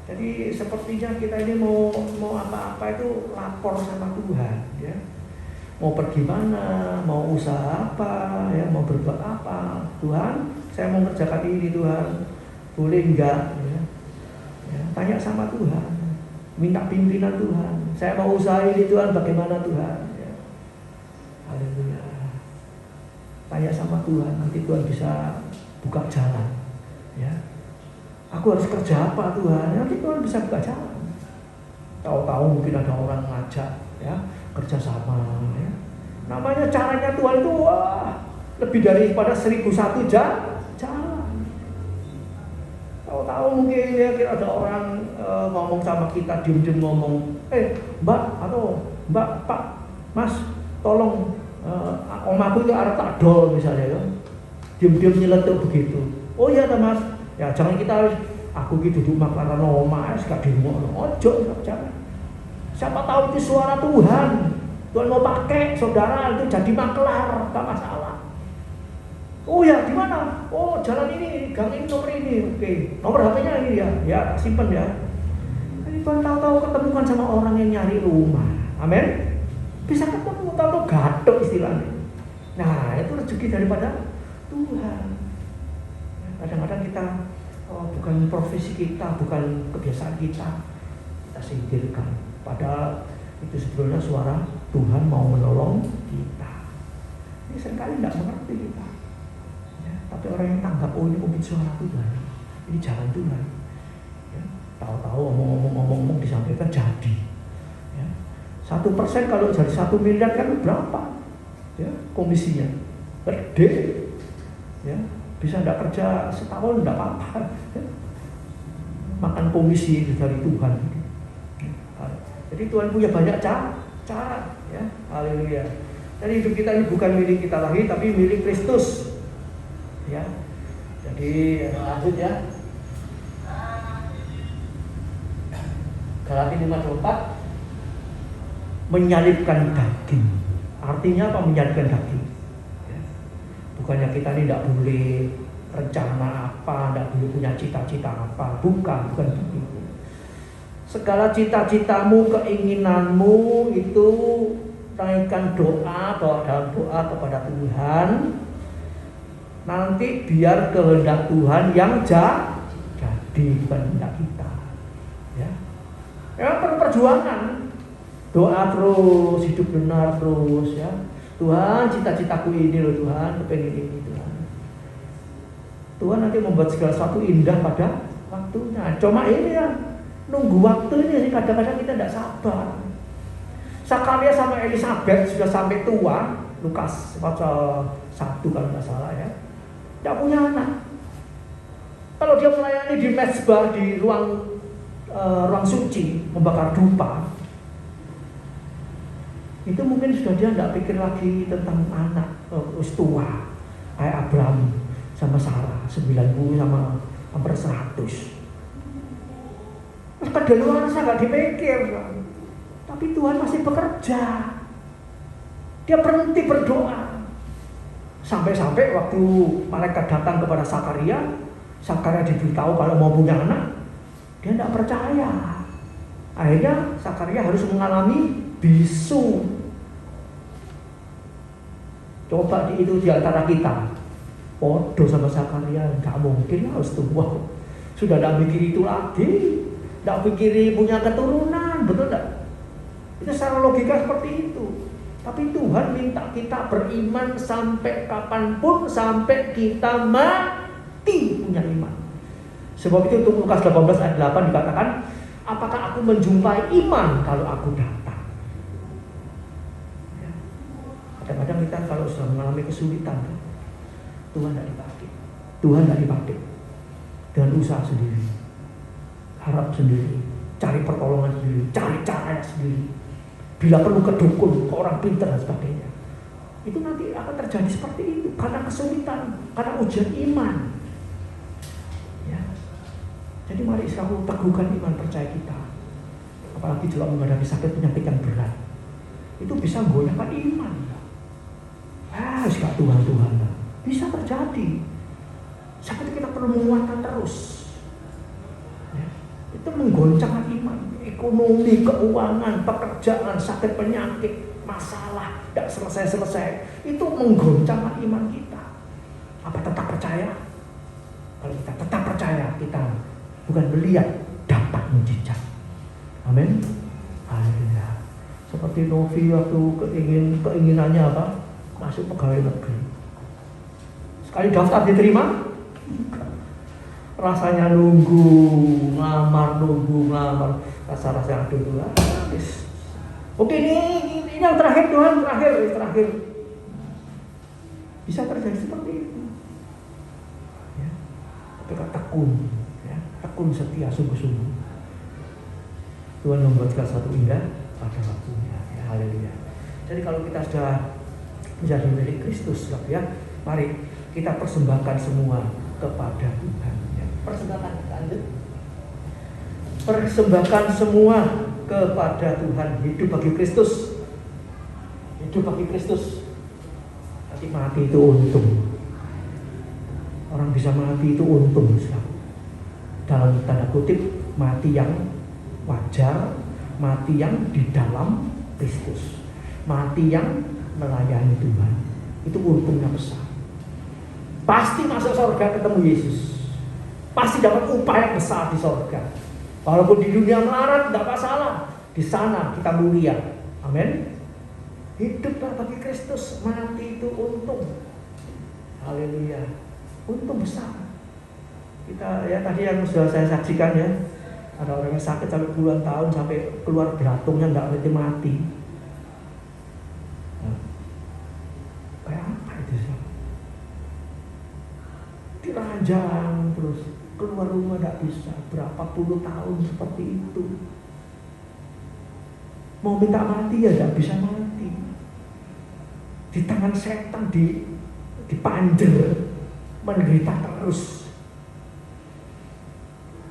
Jadi sepertinya kita ini mau apa-apa itu lapor sama Tuhan, ya. Mau pergi mana, mau usaha apa, ya, mau berbuat apa. Tuhan, saya mau mengerjakan ini Tuhan, boleh enggak? Ya. Ya, tanya sama Tuhan, minta pimpinan Tuhan. Saya mau usaha ini Tuhan, bagaimana Tuhan? Ya. Haleluya. Tanya sama Tuhan, nanti Tuhan bisa buka jalan. Ya. Aku harus kerja apa Tuhan? Nanti Tuhan bisa buka jalan. Tahu-tahu mungkin ada orang ngajak, ya, kerja sama. Ya. Namanya caranya Tuhan itu lebih daripada 1001 jalan. Tahu-tahu mungkin ya, ada orang ngomong sama kita, diem-diem ngomong, Mbak atau Mbak, Pak, Mas, tolong om aku itu arep tak dol misalnya, ya. Diem-diem nyeletuk begitu. Oh iya Mas, ya jangan kita harus aku gitu duduk makanan oma gak dirungokno. Ojo, jangan. Siapa tahu itu suara Tuhan. Tuhan mau pakai saudara itu jadi maklar, gak masalah. Oh ya, di mana? Oh, jalan ini, gang ini, nomor ini. Oke. Nomor HP-nya ini ya. Ya, simpen ya. Jadi Tuhan tahu-tahu ketemukan sama orang yang nyari rumah. Amin. Bisa ketemu, tahu gaduh istilahnya. Nah, itu rezeki daripada Tuhan. Kadang-kadang kita bukan profesi kita, bukan kebiasaan kita singkirkan. Padahal itu sebetulnya suara Tuhan mau menolong kita. Ini seringkali tidak mengerti kita. Ya, tapi orang yang tanggap, oh ini mungkin suara Tuhan, ini jalan Tuhan. Ya, tahu-tahu omong-omong disampaikan jadi. Ya, 1% kalau jadi 1 miliar kan berapa? Ya, komisinya gede. Ya, bisa tidak kerja setahun tidak apa-apa. Ya. Makan komisi dari Tuhan. Jadi Tuhan punya banyak cara, ya. Haleluya. Jadi hidup kita ini bukan milik kita lagi, tapi milik Kristus. Ya. Jadi lanjut ya. Galatia 5:4, menyalibkan daging. Artinya apa menyalibkan daging? Ya. Bukannya kita ini tidak boleh rencana apa, tidak boleh punya cita-cita apa, bukan begitu. Segala cita-citamu, keinginanmu itu naikkan doa, bawa dalam doa kepada Tuhan. Nanti biar kehendak Tuhan yang jadi, bukan kehendak kita. Ya, memang perlu perjuangan. Doa terus, hidup benar terus, ya. Tuhan, cita-citaku ini loh Tuhan, kepengen ini Tuhan. Tuhan nanti membuat segala sesuatu indah pada waktunya. Cuma ini ya, nunggu waktu ini kadang-kadang kita tidak sabar. Zakaria sama Elisabeth sudah sampai tua, Lukas pasal 1 kalau tidak salah ya, tidak punya anak. Kalau dia melayani di mezbah, di ruang suci membakar dupa, itu mungkin sudah dia tidak pikir lagi tentang anak. Tua kayak Abraham sama Sarah 90 sama hampir 100. Kedaluarsa gak dipikir, tapi Tuhan masih bekerja. Dia berhenti berdoa. Sampai-sampai waktu malaikat datang kepada Zakaria diberitahu kalau mau punya anak, dia tidak percaya. Akhirnya Zakaria harus mengalami bisu. Coba itu di antara kita, podo sama Zakaria, nggak mungkin harus tua. Sudah tidak mikir itu lagi. Tidak pikir punya keturunan, betul tidak? Itu secara logika seperti itu. Tapi Tuhan minta kita beriman sampai kapanpun, sampai kita mati punya iman. Sebab itu untuk Lukas 18 ayat 8 dikatakan, apakah aku menjumpai iman kalau aku datang? Ya. Kadang-kadang kita kalau sudah mengalami kesulitan, Tuhan tidak dipakai. Tuhan tidak dipakai dengan usaha sendiri, harap sendiri, cari pertolongan sendiri, cari caranya sendiri. Bila perlu ke dukun, ke orang pintar dan sebagainya. Itu nanti akan terjadi seperti itu karena kesulitan, karena ujian iman. Ya. Jadi mari selalu teguhkan iman percaya kita. Apalagi dalam menghadapi sakit penyakit yang berat. Itu bisa menggoyahkan iman. Gak Tuhan. Bisa terjadi. Sakit kita perlu menguatkan terus. Ya. Itu menggoncangkan iman. Ekonomi, keuangan, pekerjaan, sakit penyakit, masalah, tidak selesai-selesai. Itu menggoncangkan iman kita. Apa tetap percaya? Kalau kita tetap percaya, kita bukan melihat, dapat mujizat. Amin. Haleluya. Seperti Novi waktu keinginannya apa? Masuk pegawai negeri. Sekali daftar diterima, rasanya nunggu, ngelamar. Rasa-rasa aduh habis. Oke, ini yang terakhir Tuhan, terakhir. Bisa terjadi seperti itu. Ya. Tapi tekun, ya. Tekun setia sungguh-sungguh. Tuhan membuat segala sesuatu indah pada waktunya. Ya, haleluya. Jadi kalau kita sudah menjadi milik Kristus, ya, mari kita persembahkan semua kepada Tuhan. Ya. Persembahkan, lanjut. Persembahkan semua kepada Tuhan. Hidup bagi Kristus. Nanti mati itu untung. Orang bisa mati itu untung. Dalam tanda kutip, mati yang wajar, mati yang di dalam Kristus, mati yang melayani Tuhan. Itu untungnya besar. Pasti masuk surga ketemu Yesus. Pasti dapat upah yang besar di surga. Walaupun di dunia melarat, tidak masalah. Di sana kita mulia. Amin. Hiduplah bagi Kristus, mati itu untung. Haleluya. Untung besar. Kita ya tadi yang sudah saya saksikan ya, ada orang yang sakit sampai puluhan tahun sampai keluar belatungnya nggak berhenti mati. Nah, kayak apa itu sih? Diranjang terus. Keluar rumah gak bisa, berapa puluh tahun seperti itu. Mau minta mati ya gak bisa mati. Di tangan setan dipanjer, menderita terus.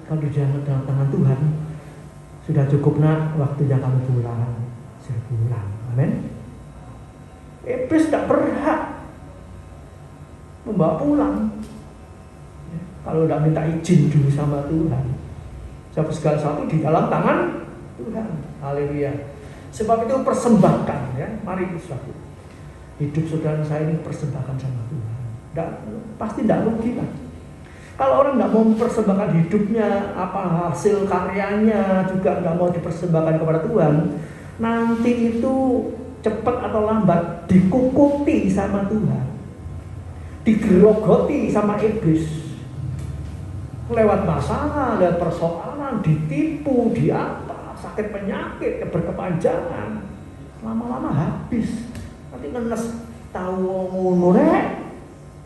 Kalau di dalam tangan Tuhan, sudah cukup nak, waktunya kamu pulang. Saya pulang, amin. Iblis gak berhak membawa pulang. Kalau tidak minta izin dulu sama Tuhan. Sebab segala sesuatu di dalam tangan Tuhan. Haleluya. Sebab itu persembahkan ya. Mari saudara. Hidup saudara saya ini persembahkan sama Tuhan. Pasti tidak rugi lah. Kalau orang tidak mau mempersembahkan hidupnya, apa hasil karyanya juga tidak mau dipersembahkan kepada Tuhan, nanti itu cepat atau lambat dikukuti sama Tuhan, digerogoti sama iblis. Lewat masalah, lewat persoalan, ditipu, sakit penyakit, berkepanjangan, lama-lama habis. Nanti ngenes tahu ngono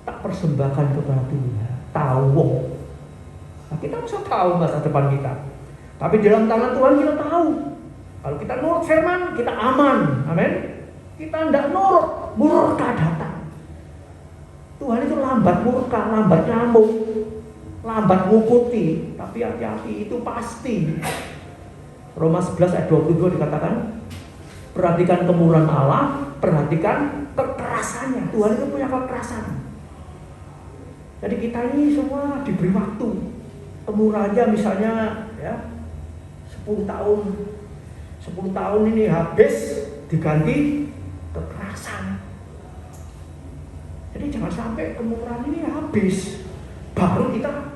tak persembahkan kepada Tuhan. Tahu. Nah, kita bisa tahu masa depan kita. Tapi dalam tangan Tuhan kita tahu. Kalau kita nurut firman, kita aman. Amin. Kita tidak nurut, murka datang. Tuhan itu lambat murka, lambat nyamuk. Lambat mengukuti, tapi hati-hati itu pasti. Roma 11 ayat 22 dikatakan, perhatikan kemurahan Allah, perhatikan kekerasannya. Tuhan itu punya kekerasan. Jadi kita ini semua diberi waktu. Kemurahannya misalnya ya 10 tahun ini habis diganti kekerasan. Jadi jangan sampai kemurahan ini habis baru kita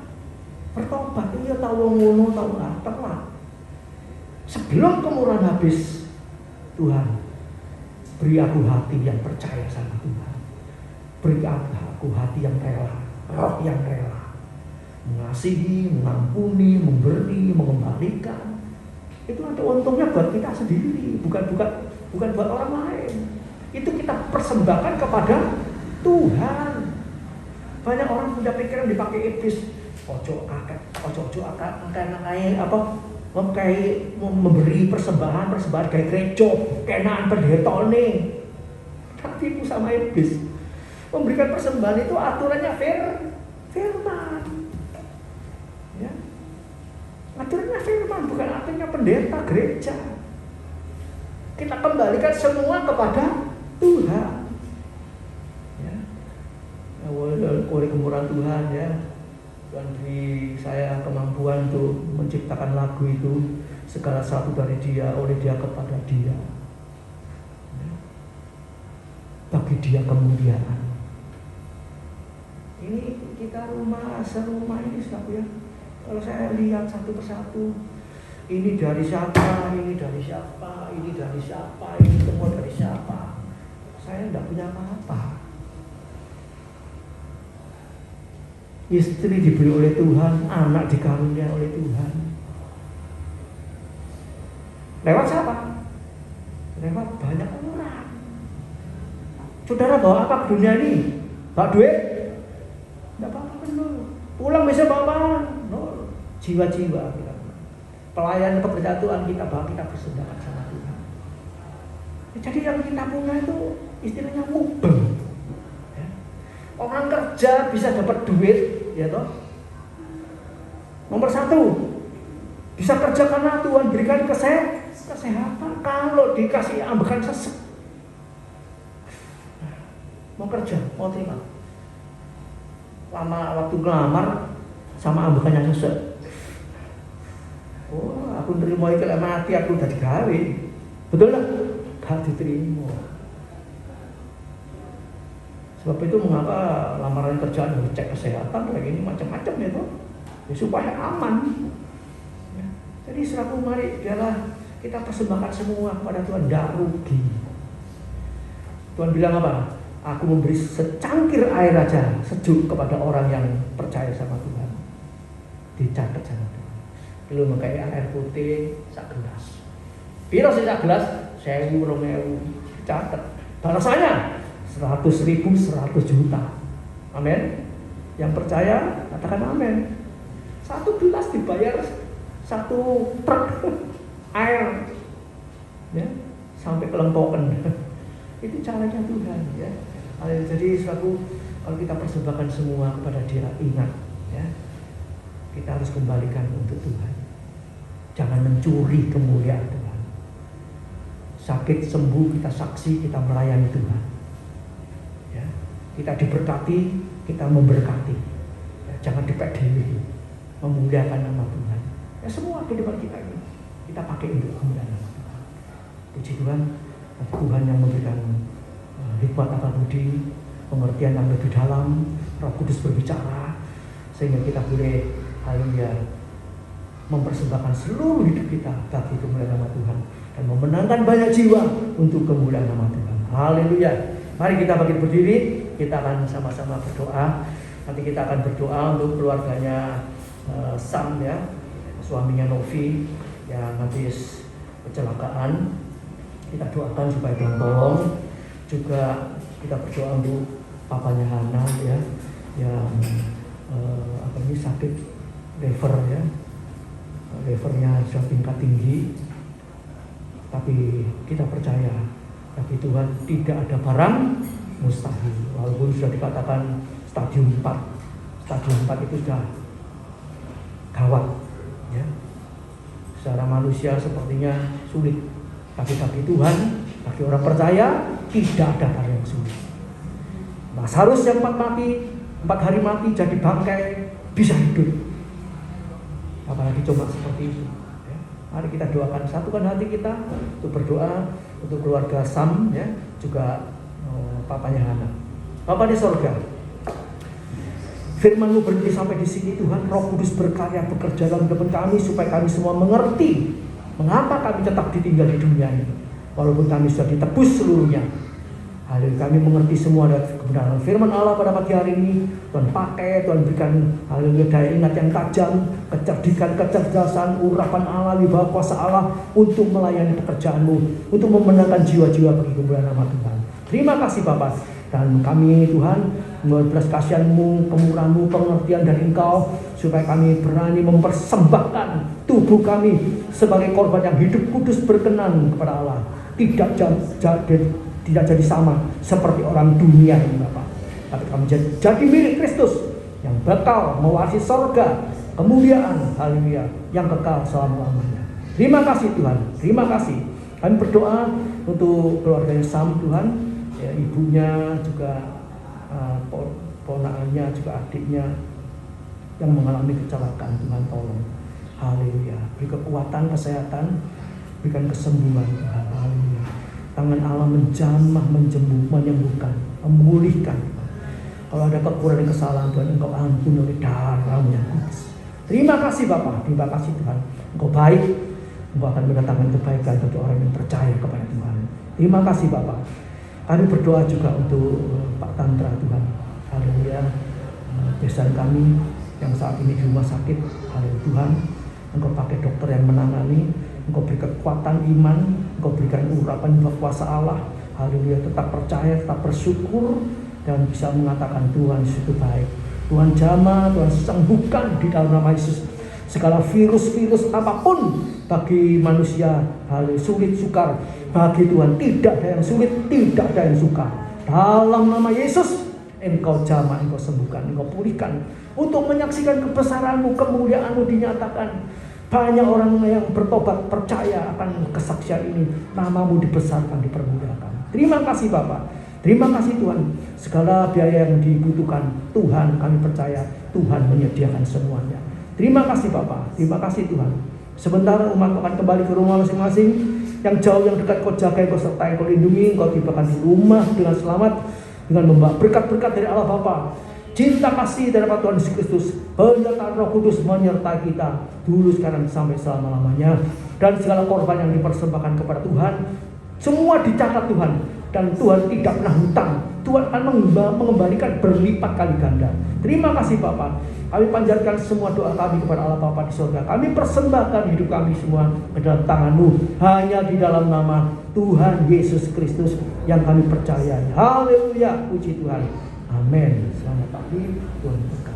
bertobat. Iya tahu ngono tahu telat. Sebelum kemurahan habis, Tuhan beri aku hati yang percaya sama Tuhan. Beri aku hati yang rela, roh yang rela, mengasihi, mengampuni, memberi, mengembalikan. Itu nanti untungnya buat kita sendiri, bukan buat orang lain. Itu kita persembahkan kepada Tuhan. Banyak orang punya pikiran dipakai iblis. Ojo akeh apa memberi persembahan kayak gereja, kenaan pendeta nih. Tapi itu sama iblis. Memberikan persembahan itu aturannya firman. Ya. Aturannya firman, bukan aturannya pendeta gereja. Kita kembalikan semua kepada Tuhan. Ya. Oleh kemurahan Tuhan ya, Tuhan beri saya kemampuan untuk menciptakan lagu itu, segala sesuatu dari Dia, oleh Dia, kepada Dia. Ya. Bagi Dia kemuliaan. Ini kita serumah ini saudara ya. Kalau saya lihat satu persatu, ini dari siapa, ini dari siapa, ini dari siapa, ini semua dari siapa. Saya tidak punya apa-apa. Istri diberi oleh Tuhan, anak dikaruniai oleh Tuhan. Lewat siapa? Lewat banyak orang. Saudara bawa apa ke dunia ini? Bawa duit? Tidak apa-apa penuh. Pulang bisa bawa apa? No. Jiwa-jiwa kita. Pelayan pekerjaan Tuhan kita bawa, kita persembahkan sama Tuhan. Jadi yang kita punya itu istilahnya mubeng. Ya. Orang kerja bisa dapat duit, ya toh. Nomor 1, bisa kerja karena Tuhan berikan kesehatan. Kalau dikasih ambekan sesek, mau kerja, mau terima. Lama waktu ngelamar sama ambekannya sesek. Oh, aku terima itu lah, mati aku udah digawe. Betul lah, gak diterima. Sebab itu mengapa lamaran kerjaan harus cek kesehatan kayak gini macam-macam ya toh, ya, supaya aman. Ya. Jadi selaku mari biarlah kita persembahkan semua kepada Tuhan, tidak rugi. Tuhan bilang apa? Aku memberi secangkir air aja sejuk kepada orang yang percaya sama Tuhan. Dicatat sama Tuhan. Lu mengkai air putih sak gelas. Piro sih sak gelas? 1.000, 2.000. Catat. Balasannya 100.000, 100 juta. Amin. Yang percaya katakan amin. 1 gelas dibayar 1 truk air. Ya, sampai kelengkokan. Itu caranya Tuhan ya. Jadi selaku kalau kita persembahkan semua kepada Dia, ingat ya, kita harus kembalikan untuk Tuhan. Jangan mencuri kemuliaan Tuhan. Sakit sembuh kita saksi, kita melayani Tuhan. Ya, kita diberkati, kita memberkati. Ya, jangan dipedeli, memuliakan nama Tuhan. Ya, semua kehidupan kita ini kita pakai untuk kemuliaan nama Tuhan. Puji Tuhan, Tuhan yang memberikan hikmat akal budi, pengertian yang lebih dalam, Roh Kudus berbicara sehingga kita boleh haleluya mempersembahkan seluruh hidup kita bagi kemuliaan nama Tuhan dan memenangkan banyak jiwa untuk kemuliaan nama Tuhan. Haleluya. Mari kita bangkit berdiri, kita akan sama-sama berdoa. Nanti kita akan berdoa untuk keluarganya Sam ya, suaminya Novi yang habis kecelakaan. Kita doakan supaya Tuhan tolong. Juga kita berdoa untuk papanya Hana ya, yang sakit liver ya, livernya sudah tingkat tinggi. Tapi kita percaya bagi Tuhan tidak ada barang mustahil. Walaupun sudah dikatakan stadium 4 itu sudah gawat ya. Secara manusia sepertinya sulit, tapi bagi Tuhan, bagi orang percaya tidak ada hal yang sulit. Lazarus yang 4 hari mati jadi bangkai bisa hidup. Apalagi cuma seperti itu. Ya. Mari kita doakan, satukan hati kita untuk berdoa untuk keluarga Sam ya, juga papanya Hana. Bapa di sorga, Firman-Mu berhenti sampai di sini Tuhan. Roh Kudus berkarya bekerja dalam hidup kami supaya kami semua mengerti mengapa kami tetap ditinggal di dunia ini. Walaupun kami sudah ditebus seluruhnya. Haleluya, kami mengerti semua dari kebenaran firman Allah pada pagi hari ini. Tuhan pakai, Tuhan berikan haleluya daya ingat yang tajam, kecerdikan, kecerdasan, urapan Allah, wibawa kuasa Allah untuk melayani pekerjaan-Mu, untuk memenangkan jiwa-jiwa bagi kemuliaan nama Tuhan. Terima kasih Bapa. Dan kami Tuhan belas kasihan-Mu, kemurahan-Mu, pengertian dari Engkau supaya kami berani mempersembahkan tubuh kami sebagai korban yang hidup, kudus, berkenan kepada Allah. Tidak jadi sama seperti orang dunia ini Bapak. Tapi kami jadi milik Kristus yang bakal mewarisi sorga, kemuliaan, haleluya, yang kekal selama-lamanya. Terima kasih Tuhan, terima kasih. Kami berdoa untuk keluarganya Sam Tuhan, ya, ibunya juga, ponakannya juga, adiknya yang mengalami kecelakaan. Tuhan tolong, haleluya, beri kekuatan, kesehatan, berikan kesembuhan Tuhan, haleluya. Tangan Allah menjamah, menyembuhkan, memulihkan. Kalau ada kekurangan, kesalahan Tuhan, Engkau ampun oleh darah-Mu yang kudus. Terima kasih Bapa, terima kasih Tuhan. Engkau baik, Engkau akan mendatangkan kebaikan bagi orang yang percaya kepada Tuhan. Terima kasih Bapa. Kami berdoa juga untuk Pak Tantra Tuhan, haleluya, besan kami yang saat ini di rumah sakit, haleluya Tuhan. Engkau pakai dokter yang menangani, Engkau beri kekuatan iman, Engkau berikan urapan kuasa Allah, haleluya, tetap percaya, tetap bersyukur, dan bisa mengatakan Tuhan itu baik. Tuhan jamah, Tuhan sembuhkan di dalam nama Yesus segala virus-virus apapun bagi manusia, haleluya, sulit sukar. Bagi Tuhan tidak ada yang sulit, tidak ada yang sukar. Dalam nama Yesus Engkau jamah, Engkau sembuhkan, Engkau pulihkan, untuk menyaksikan kebesaran-Mu, kemuliaan-Mu dinyatakan. Banyak orang yang bertobat, percaya akan kesaksian ini. Nama-Mu dibesarkan, dipermuliakan. Terima kasih Bapak, terima kasih Tuhan. Segala biaya yang dibutuhkan Tuhan, kami percaya Tuhan menyediakan semuanya. Terima kasih Bapak, terima kasih Tuhan. Sebentar umat akan kembali ke rumah masing-masing. Yang jauh, yang dekat, Kau jaga, Kau sertai, Kau lindungi, Kau tibakan di rumah dengan selamat, dengan membawa berkat-berkat dari Allah Bapa, cinta kasih dari Tuhan Yesus Kristus, penyertaan Roh Kudus menyertai kita dulu, sekarang, sampai selama-lamanya. Dan segala korban yang dipersembahkan kepada Tuhan, semua dicatat Tuhan, dan Tuhan tidak pernah hutang. Tuhan akan mengembalikan berlipat kali ganda. Terima kasih Bapa. Kami panjatkan semua doa kami kepada Allah Bapa di surga. Kami persembahkan hidup kami semua ke dalam tangan-Mu, hanya di dalam nama Tuhan Yesus Kristus yang kami percayai. Haleluya, puji Tuhan. Amin. Selamat pagi, Tuhan berkati.